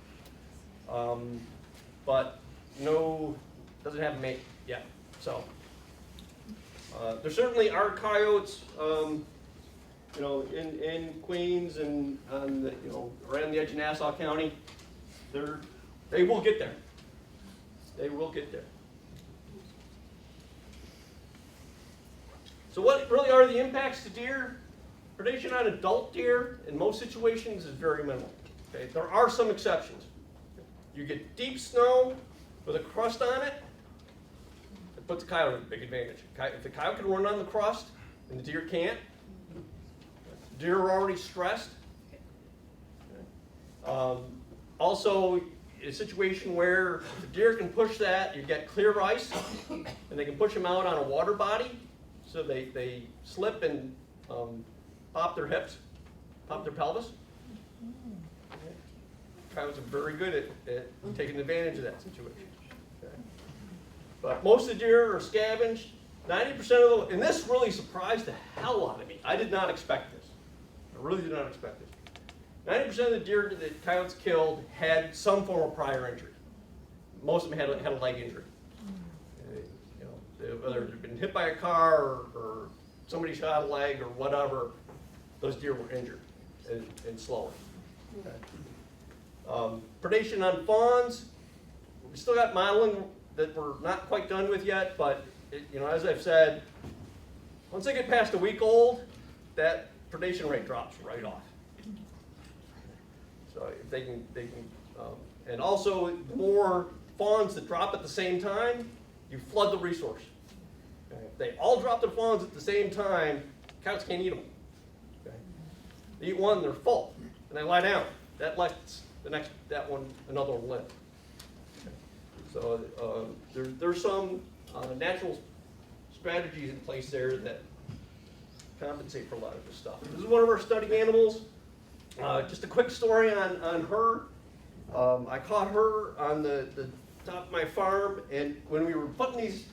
but no, doesn't have a mate yet. So there certainly are coyotes, you know, in Queens and on the, you know, right on the edge of Nassau County. They will get there. They will get there. So what really are the impacts to deer? Predation on adult deer in most situations is very minimal. Okay? There are some exceptions. You get deep snow with a crust on it, it puts the coyote at a big advantage. If the coyote can run on the crust and the deer can't, deer are already stressed. Also, a situation where the deer can push that, you get clear ice, and they can push them out on a water body, so they slip and pop their hips, pop their pelvis. coyotes are very good at taking advantage of that situation. Okay? But most of the deer are scavenged. 90% of them, and this really surprised the hell out of me. I did not expect this. I really did not expect this. 90% of the deer that coyotes killed had some form of prior injury. Most of them had a leg injury. Whether they've been hit by a car or somebody shot a leg or whatever, those deer were injured and slowing. Okay. Predation on fawns, we still got modeling that we're not quite done with yet, but as I've said, once they get past a week old, that predation rate drops right off. So if they can, and also the more fawns that drop at the same time, you flood the resource. Okay? If they all drop their fawns at the same time, coyotes can't eat them. Okay? They eat one, they're full, and they lie down. That lets that one, another one live. Okay? So there's some natural strategies in place there that compensate for a lot of this stuff. This is one of our study animals. Just a quick story on her. I caught her on the top of my farm, and when we were putting these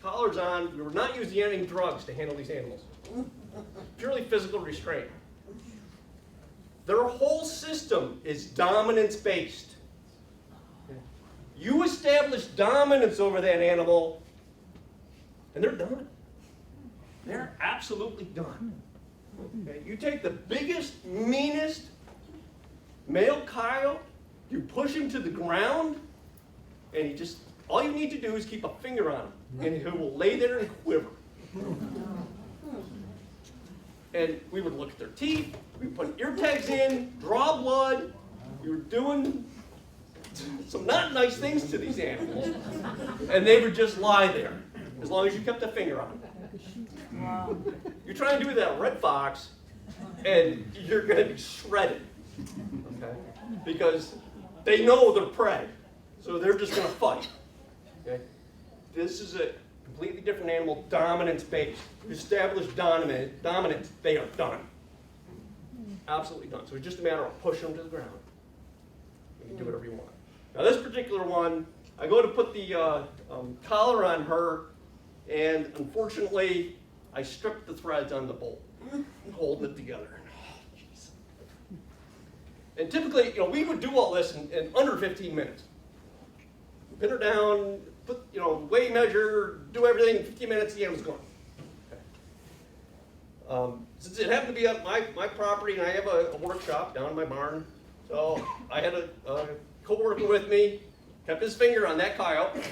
collars on, we were not using any drugs to handle these animals. Purely physical restraint. Their whole system is dominance-based. You establish dominance over that animal, and they're done. They're absolutely done. Okay? You take the biggest, meanest male coyote, you push him to the ground, and all you need to do is keep a finger on him, and he will lay there and quiver. And we would look at their teeth, we put ear tags in, draw blood, we were doing some not nice things to these animals, and they would just lie there, as long as you kept a finger on them. Wow. You try and do that red fox, and you're going to be shredded, okay? Because they know they're prey, so they're just going to fight. Okay? This is a completely different animal, dominance-based. Established dominance, they are done. Absolutely done. So it's just a matter of pushing them to the ground. You can do whatever you want. Now this particular one, I go to put the collar on her, and unfortunately, I stripped the threads on the bolt, holding it together. And typically, we would do all this in under 15 minutes. Pin her down, put, weigh, measure, do everything in 15 minutes, the animal's gone. Okay. Since it happened to be on my property, and I have a workshop down in my barn, so I had a co-worker with me, kept his finger on that coyote.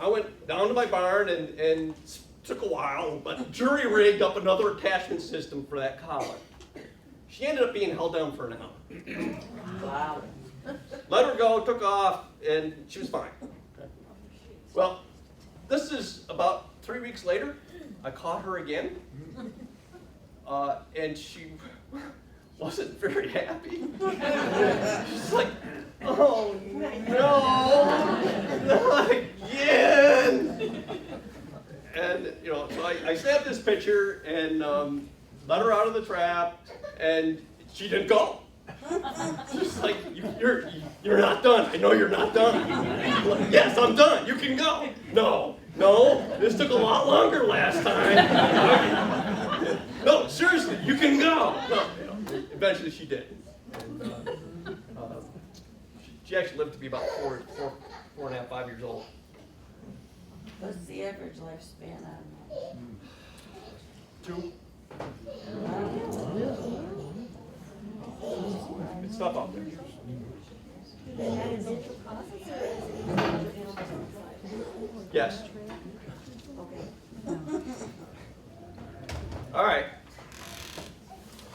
I went down to my barn and took a while, but jury-rigged up another attachment system for that collar. She ended up being held down for an hour. Wow. Let her go, took off, and she was fine. Well, this is about 3 weeks later. I caught her again, and she wasn't very happy. She's like, oh no, not again. And so I snapped this picture and let her out of the trap, and she didn't go. She's like, you're not done. I know you're not done. Like, yes, I'm done. You can go. No, this took a lot longer last time. No, seriously, you can go. No, eventually she did. And, she actually lived to be about four and a half, 5 years old. What's the average lifespan on that? 2. It's tough out there. Yes. All right.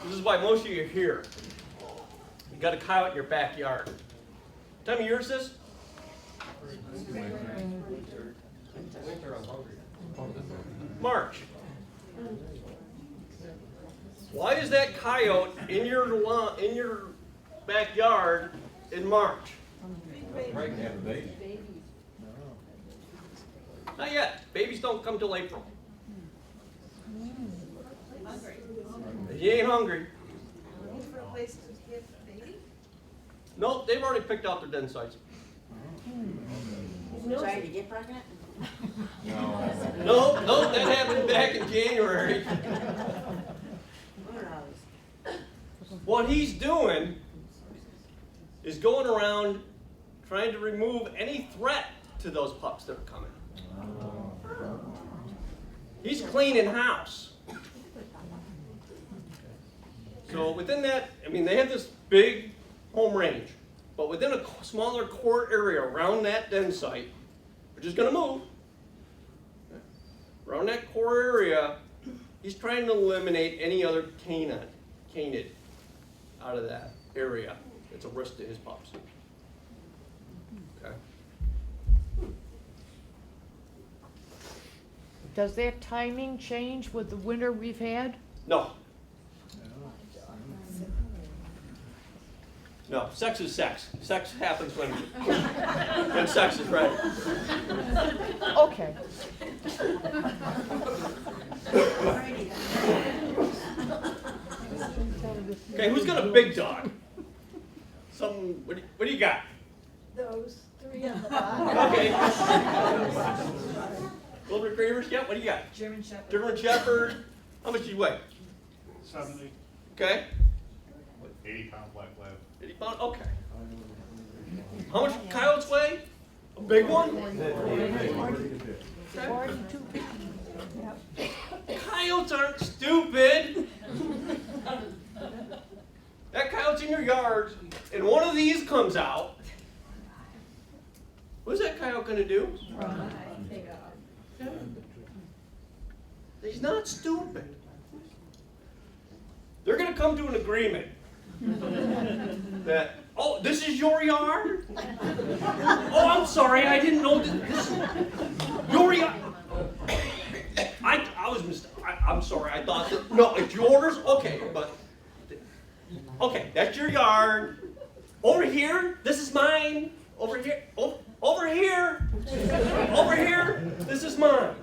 This is why most of you are here. You got a coyote in your backyard. What time of year is this? March. Why is that coyote in your backyard in March? Not yet. Babies don't come till April. He ain't hungry. place to get baby? Nope, they've already picked out their den sites. Trying to get pregnant? Nope, that happened back in January. Who knows? What he's doing is going around trying to remove any threat to those pups that are coming. He's cleaning house. So within that, I mean, they have this big home range, but within a smaller core area around that den site, which is going to move, around that core area, he's trying to eliminate any other canid out of that area. It's a risk to his pups. Okay. Does that timing change with the winter we've had? No. No, sex is sex. Sex happens when sex is ready. Okay. Okay, who's got a big dog? What do you got? Those three on the bottom. Okay. Golden retrievers? Yeah, what do you got? German Shepherd. German Shepherd. How much do you weigh? 70. Okay. 80-pound black lab. 80 pounds? Okay. How much coyotes weigh? A big one? 42. Coyotes aren't stupid. That coyote's in your yard, and one of these comes out. What's that coyote going to do? He's not stupid. They're going to come to an agreement that, oh, this is your yard? Oh, I'm sorry, I didn't know this. Your yard. I'm sorry, I thought that, no, it's yours? Okay, but, okay, that's your yard. Over here, this is mine. Over here, over here, over here, this is mine.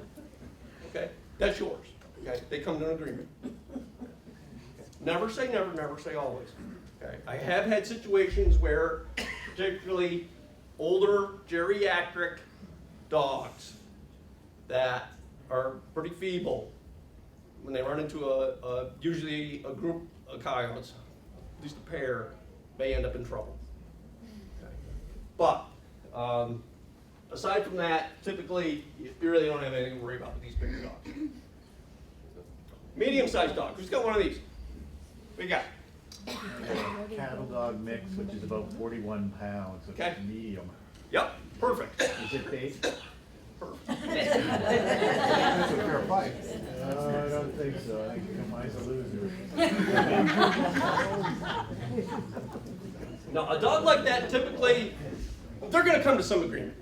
Okay, that's yours. Okay, they come to an agreement. Never say never, never say always. Okay, I have had situations where, particularly older geriatric dogs that are pretty feeble, when they run into usually a group of coyotes, at least a pair, may end up in trouble. Okay. But aside from that, typically you really don't have anything to worry about with these bigger dogs. Medium-sized dog. Who's got one of these? What do you got? Cattle dog mix, which is about 41 pounds. It's Okay. medium. Yep, perfect. Is it big? Perfect. That's a fair fight. No, I don't think so. I think mine's a loser. Now, a dog like that, typically, they're going to come to some agreement.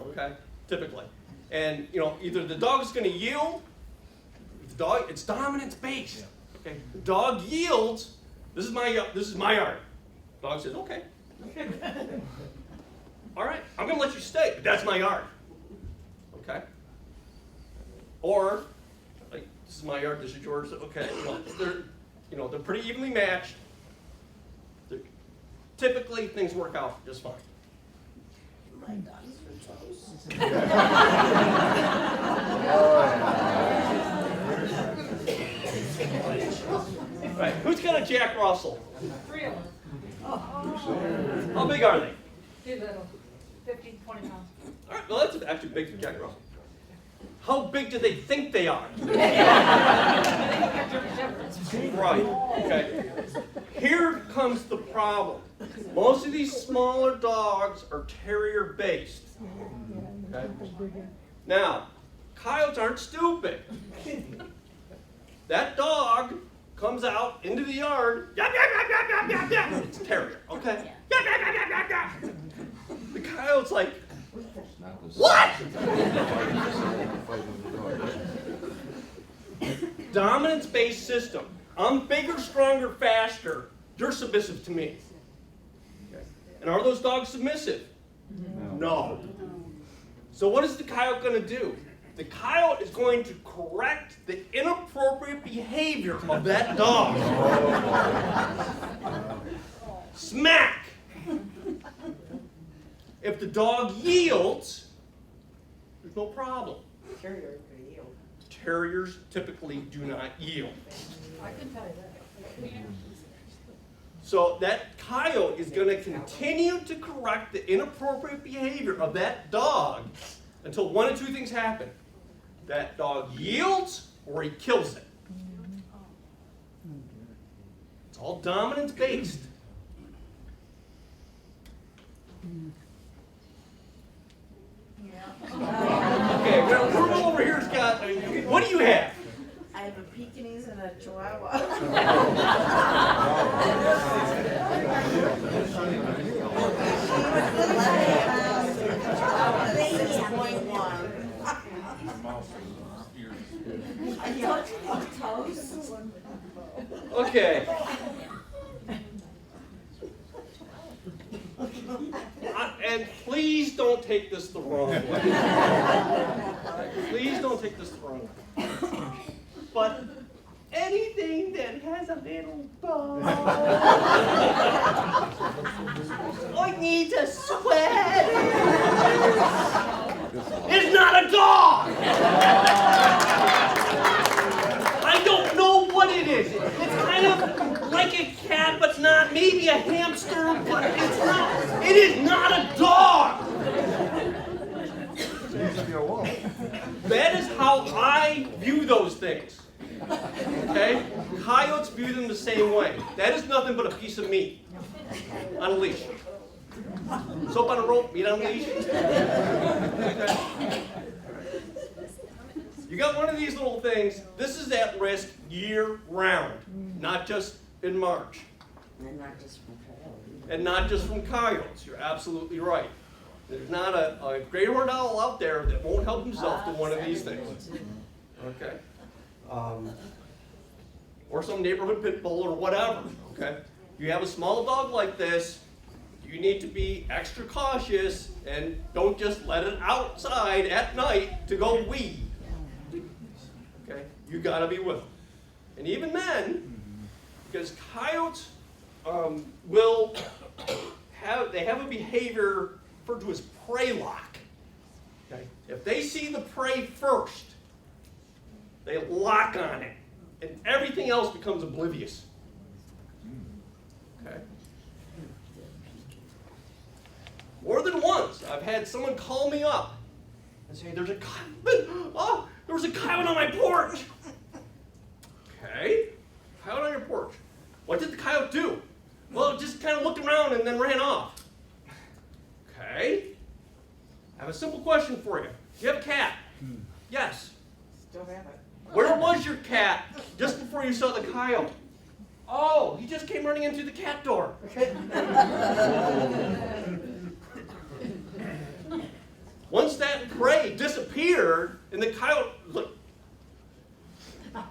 Okay, typically, and either the dog is going to yield. The dog, it's dominance based. Okay, the dog yields. This is my yard. Dog says, okay. All right, I'm going to let you stay, but that's my yard. Okay. Or, like, this is my yard. This is yours. Okay. They're pretty evenly matched. Typically, things work out just fine. My dogs are toast. Right. Who's got a Jack Russell? 3 of them. How big are they? Too little. 15, 20 pounds. All right. Well, that's actually big for Jack Russell. How big do they think they are? Right. Okay. Here comes the problem. Most of these smaller dogs are terrier-based. Okay? Now, coyotes aren't stupid. That dog comes out into the yard. Yap, yap, yap, yap, yap, yap, yap. It's a terrier. Okay. Yap, yap, yap, yap, yap, yap. The coyote's like, what? Dominance-based system. I'm bigger, stronger, faster. You're submissive to me. Okay. And are those dogs submissive? No. So what is the coyote going to do? The coyote is going to correct the inappropriate behavior of that dog. smack. If the dog yields, there's no problem. Terrier could yield. Terriers typically do not yield. I can tell you that. So that coyote is going to continue to correct the inappropriate behavior of that dog until one of two things happen. That dog yields or he kills it. It's all dominance based. Okay, well, over here, Scott. What do you have? I have a Pekingese and a Chihuahua. Toast. Okay. And please don't take this the wrong way. Please don't take this the wrong way. But anything that has a little bone or needs a sweat is not a dog. I don't know what it is. It's kind of like a cat, but not. Maybe a hamster, but it's not. It is not a dog. That is how I view those things. Okay? Coyotes view them the same way. That is nothing but a piece of meat on a leash. Soap on a rope, meat on a leash. Okay? You got one of these little things, this is at risk year round, not just in March. And not just from coyotes. And not just from coyotes, you're absolutely right. There's not a great horned owl out there that won't help himself to one of these things. Okay? Or some neighborhood pit bull or whatever, okay? You have a small dog like this, you need to be extra cautious and don't just let it outside at night to go wee. Okay? You gotta be with them. And even then, because coyotes will have a behavior referred to as prey lock. Okay? If they see the prey first, they lock on it, and everything else becomes oblivious. Okay? More than once, I've had someone call me up and say, "There's a coyote. Oh, there was a coyote on my porch." Okay, coyote on your porch. What did the coyote do? Well, it just kind of looked around and then ran off. Okay. I have a simple question for you. You have a cat? Yes. Still have it. Where was your cat just before you saw the coyote? Oh, he just came running into the cat door. Once that prey disappeared and the coyote was like,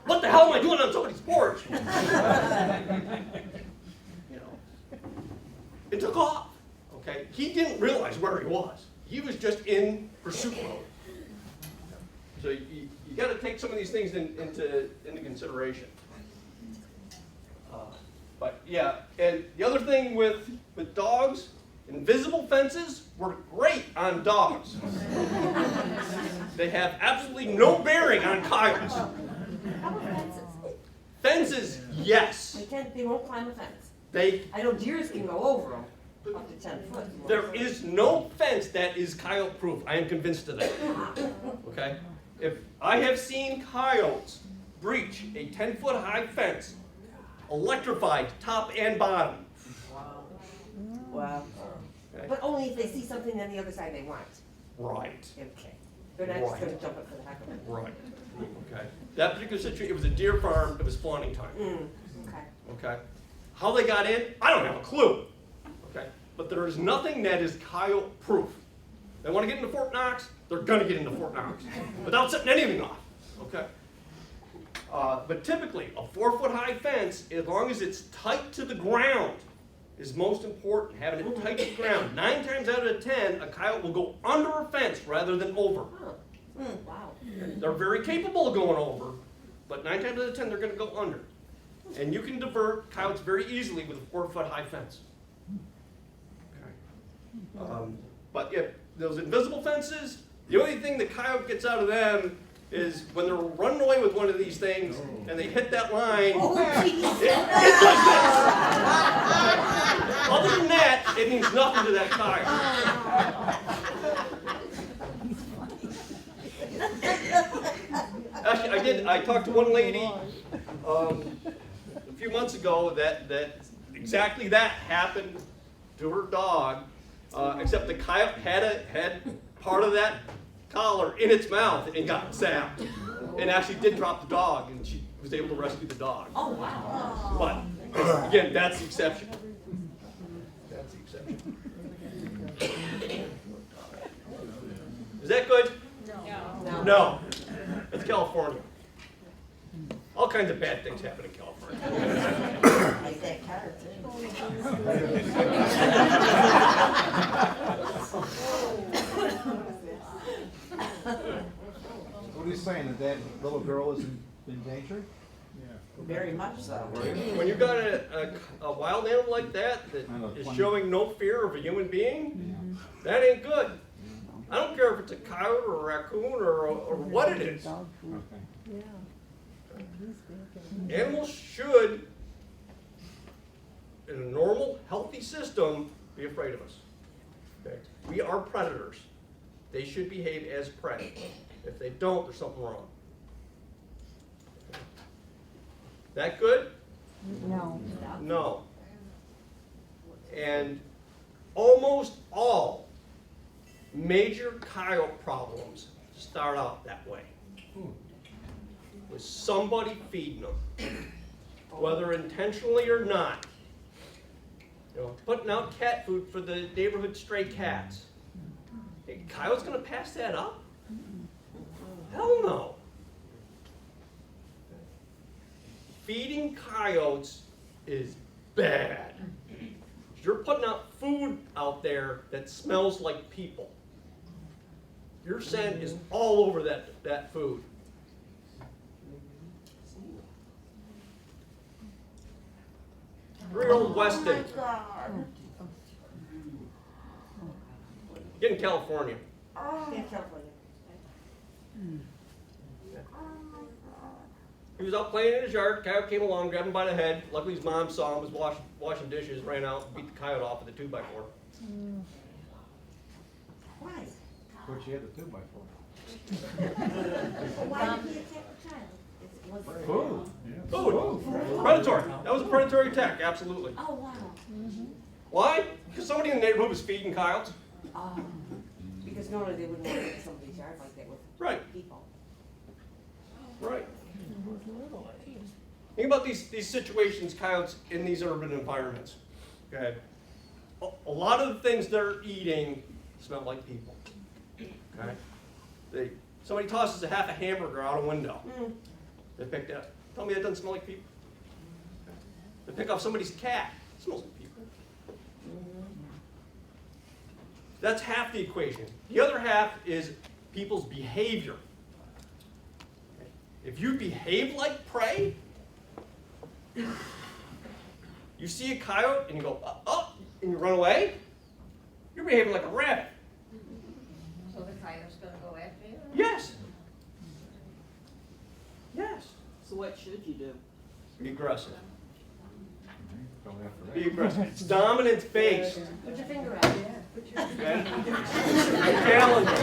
"What the hell am I doing on somebody's porch?" You know, it took off. Okay, he didn't realize where he was. He was just in pursuit mode. So you got to take some of these things into consideration. But yeah, and the other thing with dogs, invisible fences work great on dogs. They have absolutely no bearing on coyotes. How about fences? Fences, yes. They won't climb a fence. They I know deers can go over them up to 10 foot. There is no fence that is coyote proof. I am convinced of that. Okay? If I have seen coyotes breach a 10-foot high fence, electrified top and bottom. Wow. Okay? But only if they see something on the other side they want. Right. Okay. They're not just Right. going to jump it for the heck of it. Right. Okay. That particular situation, it was a deer farm. It was spawning time. Okay. Okay. How they got in, I don't have a clue. Okay. But there is nothing that is coyote proof. They want to get into Fort Knox, they're going to get into Fort Knox without setting anything off. Okay. But typically, a 4-foot high fence, as long as it's tight to the ground, is most important. Having it tight to the ground. 9 times out of 10, a coyote will go under a fence rather than over. Wow. They're very capable of going over, but 9 times out of 10, they're going to go under. And you can divert coyotes very easily with a 4-foot high fence. But yeah, those invisible fences, the only thing the coyote gets out of them is when they're running away with one of these things and they hit that line. Oh, geez. It's like this. Other than that, it means nothing to that coyote. Actually, I talked to one lady a few months ago that exactly that happened to her dog, except the coyote had part of that collar in its mouth and got zapped, and actually did drop the dog, and she was able to rescue the dog. Oh, wow. But again, that's the exception. That's the exception. Is that good? No. No. It's California. All kinds of bad things happen in California. Like that car What are you saying, that little girl is in danger? Very much so. When you've got a wild animal like that I know, is 20. showing no fear of a human being, that ain't good. I don't care if it's a coyote or a raccoon or what it is. Okay. Animals should, in a normal, healthy system, be afraid of us. Okay? We are predators. They should behave as prey. If they don't, there's something wrong. That good? No. No. And almost all major coyote problems start out that way. With somebody feeding them, whether intentionally or not. You know, putting out cat food for the neighborhood stray cats. Hey, coyote's gonna pass that up? Hell no. Feeding coyotes is bad. You're putting out food out there that smells like people. Your scent is all over that food. Real Weston. Get in California. He was out playing in his yard. Coyote came along, grabbed him by the head. Luckily, his mom saw him, was washing dishes, ran out, and beat the coyote off with a 2x4. Why? Where'd she have the 2x4? Why did he attack the child? Food. Food. Predatory. That was a predatory attack, absolutely. Oh, wow. Why? Because somebody in the neighborhood was feeding coyotes. Because normally they wouldn't want to go to somebody's yard like that with Right. people. Right. Think about these situations, coyotes in these urban environments. Okay. A lot of the things they're eating smell like people. Okay. Somebody tosses a half a hamburger out a window. They pick that. Tell me that doesn't smell like people. They pick off somebody's cat. It smells like people. That's half the equation. The other half is people's behavior. If you behave like prey, you see a coyote and you go, and you run away, you're behaving like a rabbit. So the coyote's gonna go after you? Yes. Yes. So what should you do? Be aggressive. Go after that. Be aggressive. It's dominance based. Put your finger out. Okay? Challenge them.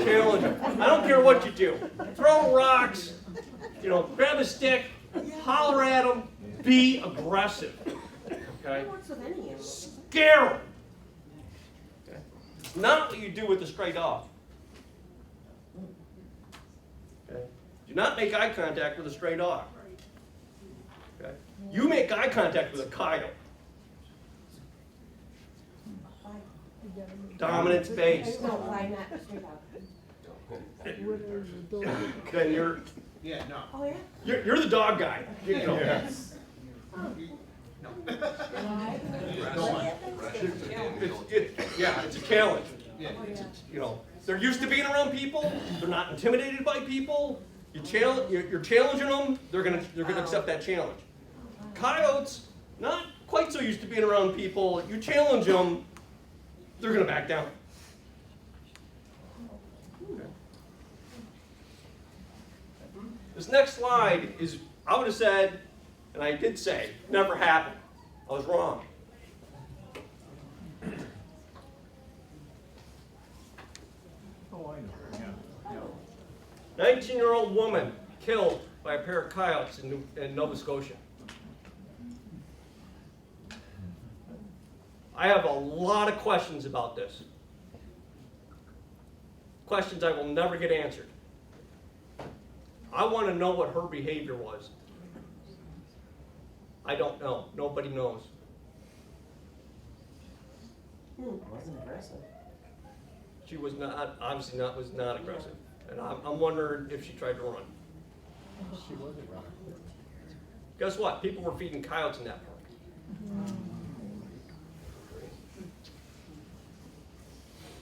Challenge them. I don't care what you do. Throw rocks, grab a stick, holler at them, be aggressive. Okay? It works with any animal. Scare them. Okay? It's not what you do with a stray dog. Okay? Do not make eye contact with a stray dog. Okay? You make eye contact with a coyote. Dominance based. No, why not straight out? Then you're Oh, yeah? you're the dog guy. Yes. It's a challenge. They're used to being around people. They're not intimidated by people. You're challenging them. They're gonna accept that challenge. Coyotes, not quite so used to being around people, you challenge them, they're gonna back down. This next slide is, I would have said, and I did say, never happened. I was wrong. Oh, I know, yeah, yeah. 19-year-old woman killed by a pair of coyotes in Nova Scotia. I have a lot of questions about this. Questions I will never get answered. I want to know what her behavior was. I don't know. Nobody knows. Wasn't aggressive. She was not, obviously not, was not aggressive. And I'm wondering if she tried to run. She wasn't running. Guess what? People were feeding coyotes in that park.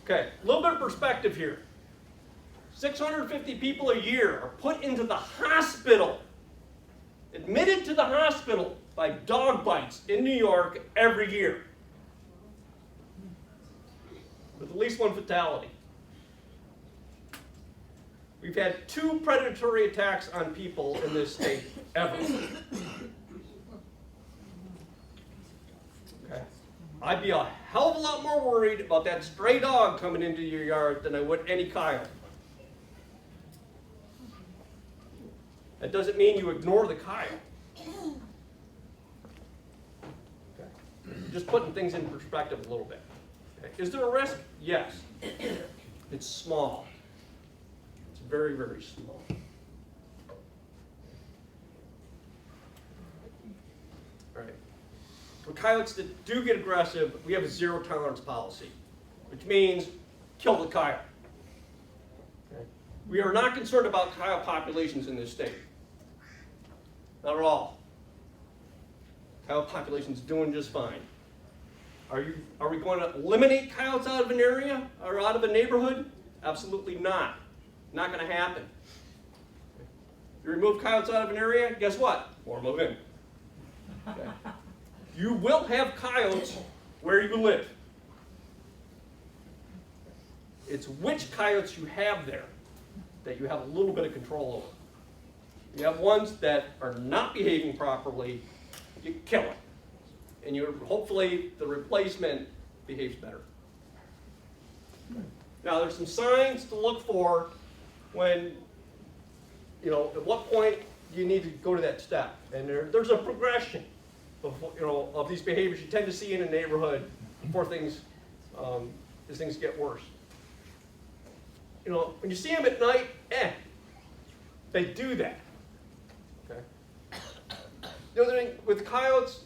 Okay, a little bit of perspective here. 650 people a year are put into the hospital, admitted to the hospital by dog bites in New York every year, with at least one fatality. We've had 2 predatory attacks on people in this state ever. Okay. I'd be a hell of a lot more worried about that stray dog coming into your yard than I would any coyote. That doesn't mean you ignore the coyote. Okay. Just putting things in perspective a little bit. Okay. Is there a risk? Yes. It's small. It's very, very small. All right. For coyotes that do get aggressive, we have a zero tolerance policy, which means kill the coyote. Okay. We are not concerned about coyote populations in this state. Not at all. Coyote population's doing just fine. Are we going to eliminate coyotes out of an area or out of a neighborhood? Absolutely not. Not going to happen. You remove coyotes out of an area, guess what? More move in. Okay. You will have coyotes where you live. It's which coyotes you have there that you have a little bit of control over. You have ones that are not behaving properly, you kill it. And hopefully the replacement behaves better. Now there's some signs to look for when, at what point you need to go to that step. And there's a progression of these behaviors you tend to see in a neighborhood before things, as things get worse. When you see them at night, they do that. Okay. The other thing with coyotes,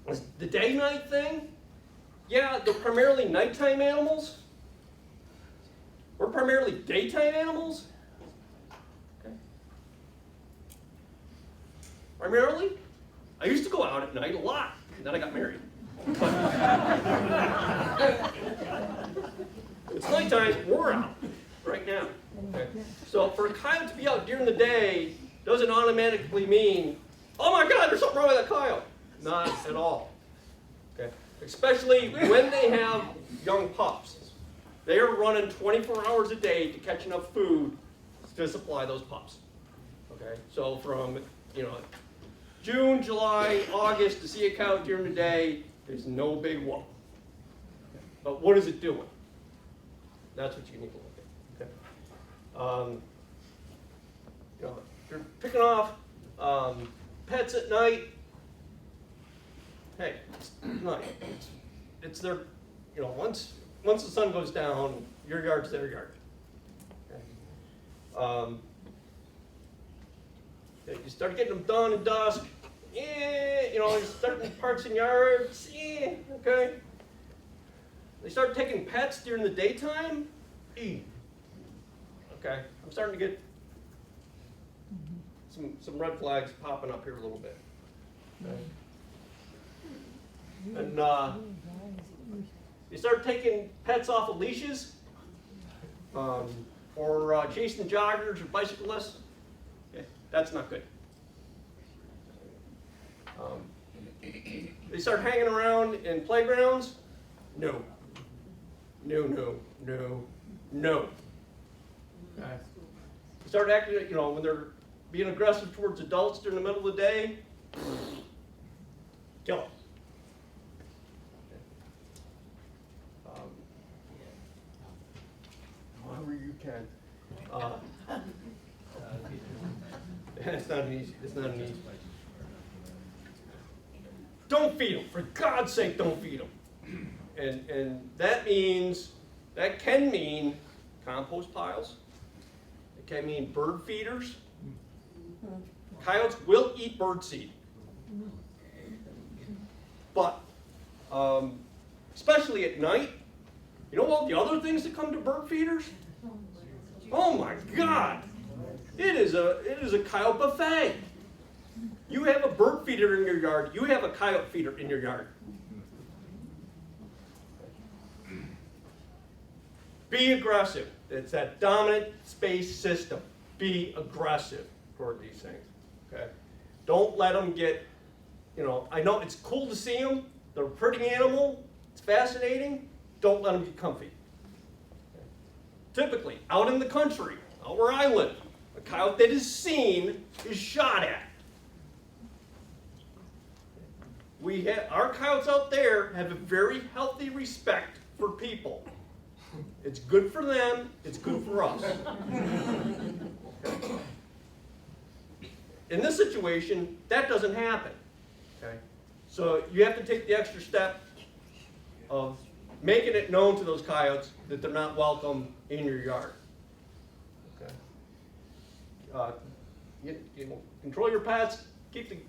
is the day-night thing. Yeah, they're primarily nighttime animals. We're primarily daytime animals. Okay. Primarily. I used to go out at night a lot, and then I got married. It's nighttime, we're out right now. Okay. So for a coyote to be out during the day doesn't automatically mean, oh my God, there's something wrong with that coyote. Not at all. Okay. Especially when they have young pups. They are running 24 hours a day to catch enough food to supply those pups. Okay. So from June, July, August to see a coyote during the day is no big whoop. But what is it doing? That's what you need to look at. Okay. If you're picking off pets at night, hey, it's night. It's their, once the sun goes down, your yard's their yard. Okay. You start getting them done at dusk. You're starting parks and yards. Okay. They start taking pets during the daytime. Okay. I'm starting to get some red flags popping up here a little bit. Okay. And you start taking pets off of leashes, or chasing joggers or bicyclists. Okay. That's not good. They start hanging around in playgrounds? No. No, no, no, no. Okay. They start acting, you know, when they're being aggressive towards adults during the middle of the day, kill them. However you can. It's not an easy. It's not an easy. Don't feed them. For God's sake, don't feed them. And that can mean compost piles. It can mean bird feeders. Coyotes will eat bird seed. But, especially at night, you know all the other things that come to bird feeders? Oh my God! It is a coyote buffet. You have a bird feeder in your yard, you have a coyote feeder in your yard. Be aggressive. It's that dominant space system. Be aggressive toward these things. Okay? Don't let them get, you know, I know it's cool to see them. They're a pretty animal. It's fascinating. Don't let them get comfy. Okay? Typically, out in the country, out where I live, a coyote that is seen is shot at. Our coyotes out there have a very healthy respect for people. It's good for them, it's good for us. Okay. In this situation, that doesn't happen. Okay? So you have to take the extra step of making it known to those coyotes that they're not welcome in your yard. Okay? Control your pets, keep them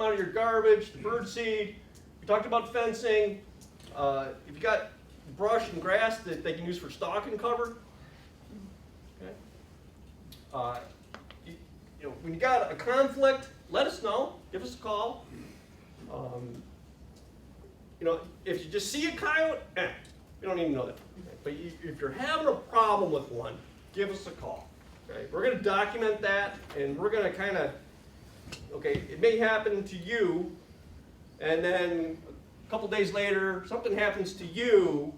out of your garbage, the bird seed. We talked about fencing. If you got brush and grass that they can use for stalking cover. Okay? When you got a conflict, let us know. Give us a call. If you just see a coyote, you don't even know that. Okay? But if you're having a problem with one, give us a call. Okay? We're going to document that, and we're going to kind of, okay, it may happen to you, and then a couple days later, something happens to you,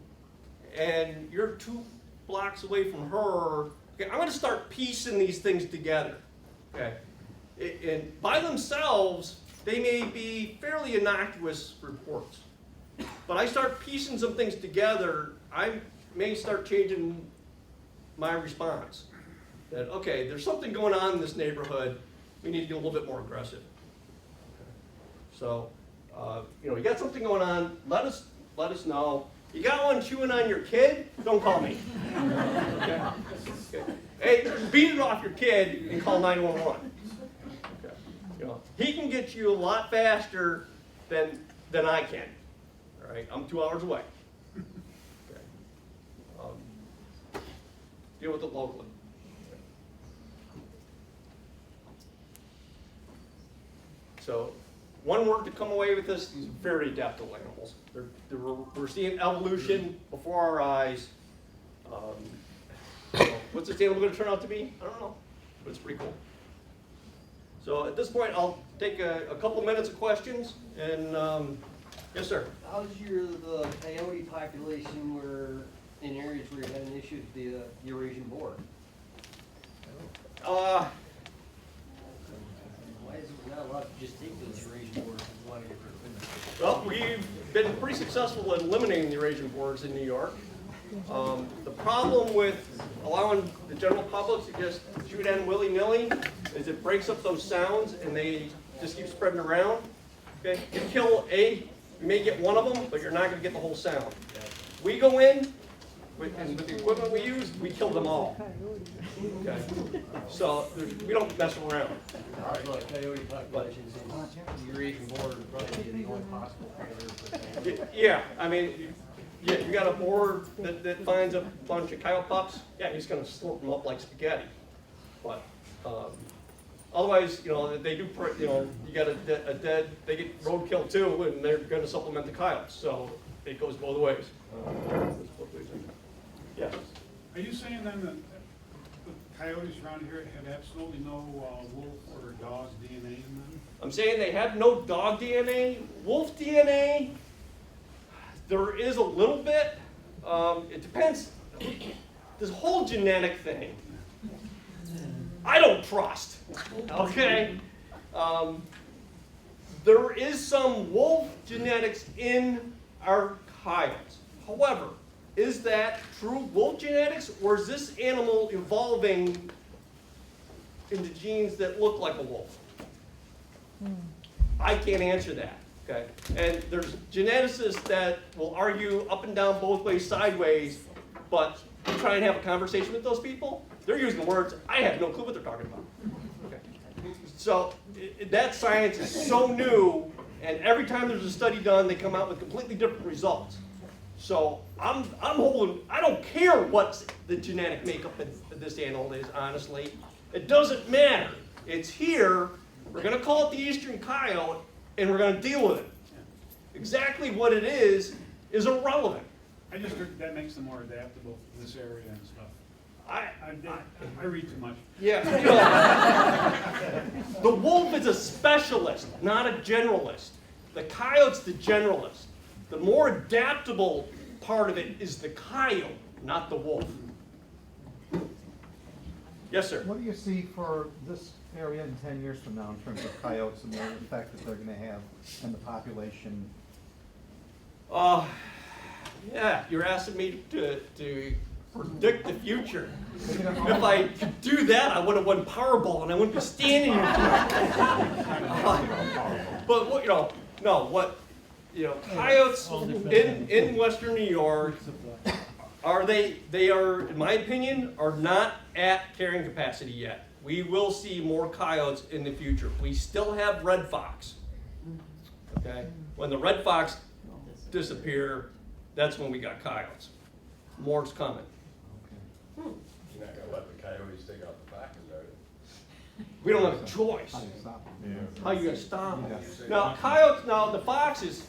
and you're 2 blocks away from her. Okay, I'm going to start piecing these things together. Okay, and by themselves, they may be fairly innocuous reports. But I start piecing some things together, I may start changing my response. That, okay, there's something going on in this neighborhood, we need to get a little bit more aggressive. Okay. So, you got something going on, let us know. You got one chewing on your kid? Don't call me. Okay? Okay. Hey, beat it off your kid and call 911. Okay. He can get you a lot faster than I can. All right, I'm 2 hours away. Okay. Deal with it locally. Okay. So, one word to come away with this: these very adaptable animals. We're seeing evolution before our eyes. What's this animal going to turn out to be? I don't know, but it's pretty cool. So at this point, I'll take a couple minutes of questions. And yes, sir. How's the coyote population in areas where you had an issue with the Eurasian boar? Why is it not allowed to just take those Eurasian boars and want to get rid of them? Well, we've been pretty successful in eliminating the Eurasian boars in New York. The problem with allowing the general public to just shoot at them willy-nilly is it breaks up those sounds and they just keep spreading around. Okay? You may get one of them, but you're not going to get the whole sound. We go in, and with the equipment we use, we kill them all. Okay? So we don't mess around. Look, coyote populations in the Eurasian boar would probably be the only possible predator. Yeah, I mean, yeah, you got a boar that finds a bunch of coyote pups, yeah, he's going to slurp them up like spaghetti. But otherwise, they do, you got a dead, they get roadkill too, and they're going to supplement the coyotes. So it goes both ways. Yeah. Are you saying then that the coyotes around here have absolutely no wolf or dog DNA in them? I'm saying they have no dog DNA. Wolf DNA, there is a little bit. It depends. This whole genetic thing, I don't trust, okay? There is some wolf genetics in our coyotes. However, is that true wolf genetics, or is this animal evolving into genes that look like a wolf? I can't answer that, okay? And there's geneticists that will argue up and down, both ways, sideways, but you try and have a conversation with those people, they're using words, I have no clue what they're talking about. Okay. So that science is so new, and every time there's a study done, they come out with completely different results. So I'm holding, I don't care what the genetic makeup of this animal is, honestly. It doesn't matter. It's here. We're going to call it the Eastern Coyote, and we're going to deal with it. Exactly what it is irrelevant. I just heard that makes them more adaptable to this area and stuff. I read too much. Yeah. The wolf is a specialist, not a generalist. The coyote's the generalist. The more adaptable part of it is the coyote, not the wolf. Yes, sir. What do you see for this area in 10 years from now in terms of coyotes and the effect that they're gonna have on the population? Yeah, you're asking me to predict the future. If I could do that, I would have won Powerball and I wouldn't be standing here. But what, coyotes in Western New York, they are, in my opinion, are not at carrying capacity yet. We will see more coyotes in the future. We still have red fox. Okay? When the red fox disappear, that's when we got coyotes. More's coming. You're not gonna let the coyotes take out the foxes, are you? We don't have a choice. How do you stop them? How you gonna stop them? Yeah. Now, coyotes, the foxes,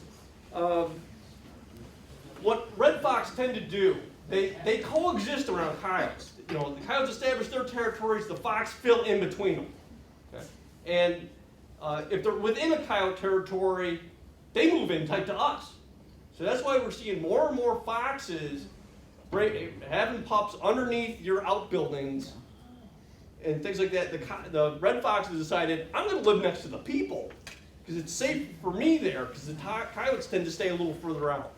what red fox tend to do, they coexist around coyotes. The coyotes establish their territories, the fox fill in between them. Okay? And if they're within a coyote territory, they move in tight to us. So that's why we're seeing more and more foxes having pups underneath your outbuildings and things like that. The red fox has decided, I'm going to live next to the people because it's safe for me there, because the coyotes tend to stay a little further out.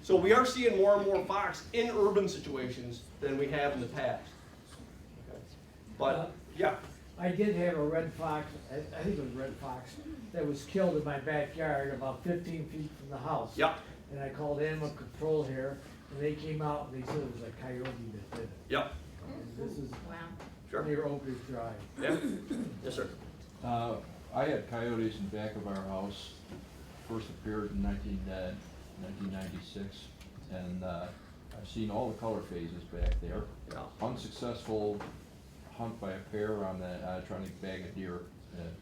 So we are seeing more and more fox in urban situations than we have in the past. Okay. But, yeah. I did have a red fox, I think it was a red fox, that was killed in my backyard about 15 feet from the house. Yep. And I called animal control here, and they came out and they said it was a coyote that did it. Yep. And this is Sure. near Oak Ridge Drive. Yeah. Yes, sir. I had coyotes in back of our house, first appeared in 1996, and I've seen all the color phases back there. Yeah. Unsuccessful hunt by a pair on trying to bag a deer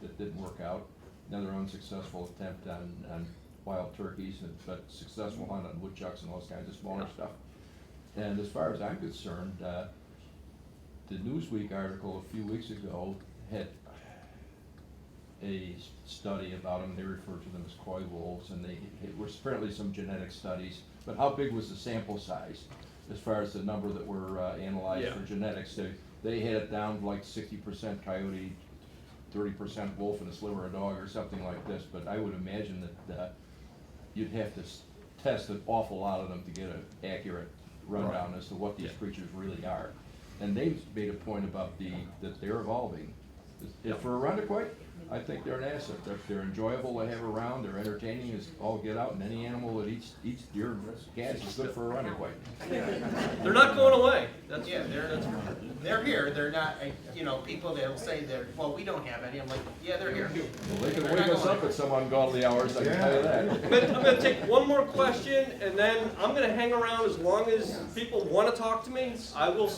that didn't work out. Another unsuccessful attempt on wild turkeys, but successful hunt on woodchucks and all those kinds of smaller stuff. And as far as I'm concerned, the Newsweek article a few weeks ago had a study about them. They referred to them as coy wolves, and it were apparently some genetic studies. But how big was the sample size as far as the number that were analyzed for genetics? They had it down to like 60% coyote, 30% wolf, and a sliver of dog or something like this. But I would imagine that you'd have to test an awful lot of them to get an accurate rundown as to what these creatures really are. And they made a point about that they're evolving. If for a Rundequoit, I think they're an asset. They're enjoyable to have around. They're entertaining as all get out, and any animal that eats deer and cats is good for a Rundequoit. They're not going away. They're here. They're not, people that'll say well, we don't have any. I'm like, yeah, they're here. Well, they can wake us up at some ungodly hours, I can tell you that. I'm going to take one more question, and then I'm going to hang around as long as people want to talk to me. I will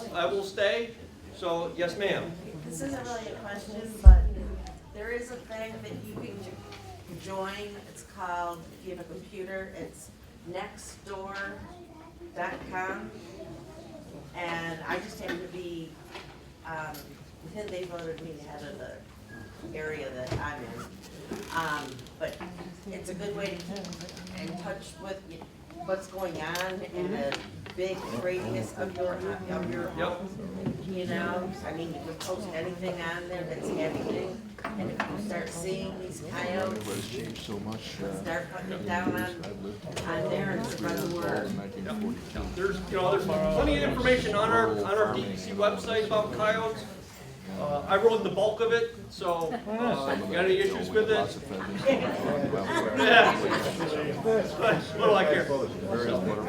stay. So, yes, ma'am. This isn't really a question, but there is a thing that you can join. It's called, if you have a computer, it's nextdoor.com. And I just happen to be, they voted me head of the area that I'm in. But it's a good way to keep in touch with what's going on in the big radius of your home. You know, I mean, you can post anything on there that's happening, and if you start seeing these coyotes, Everybody's changed so much. start putting it down on there and spread the word. There's, you know, there's plenty of information on our DEC website about coyotes. I wrote the bulk of it, so, you got any issues with it? Yeah. What do I care? All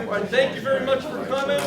right, thank you very much for coming.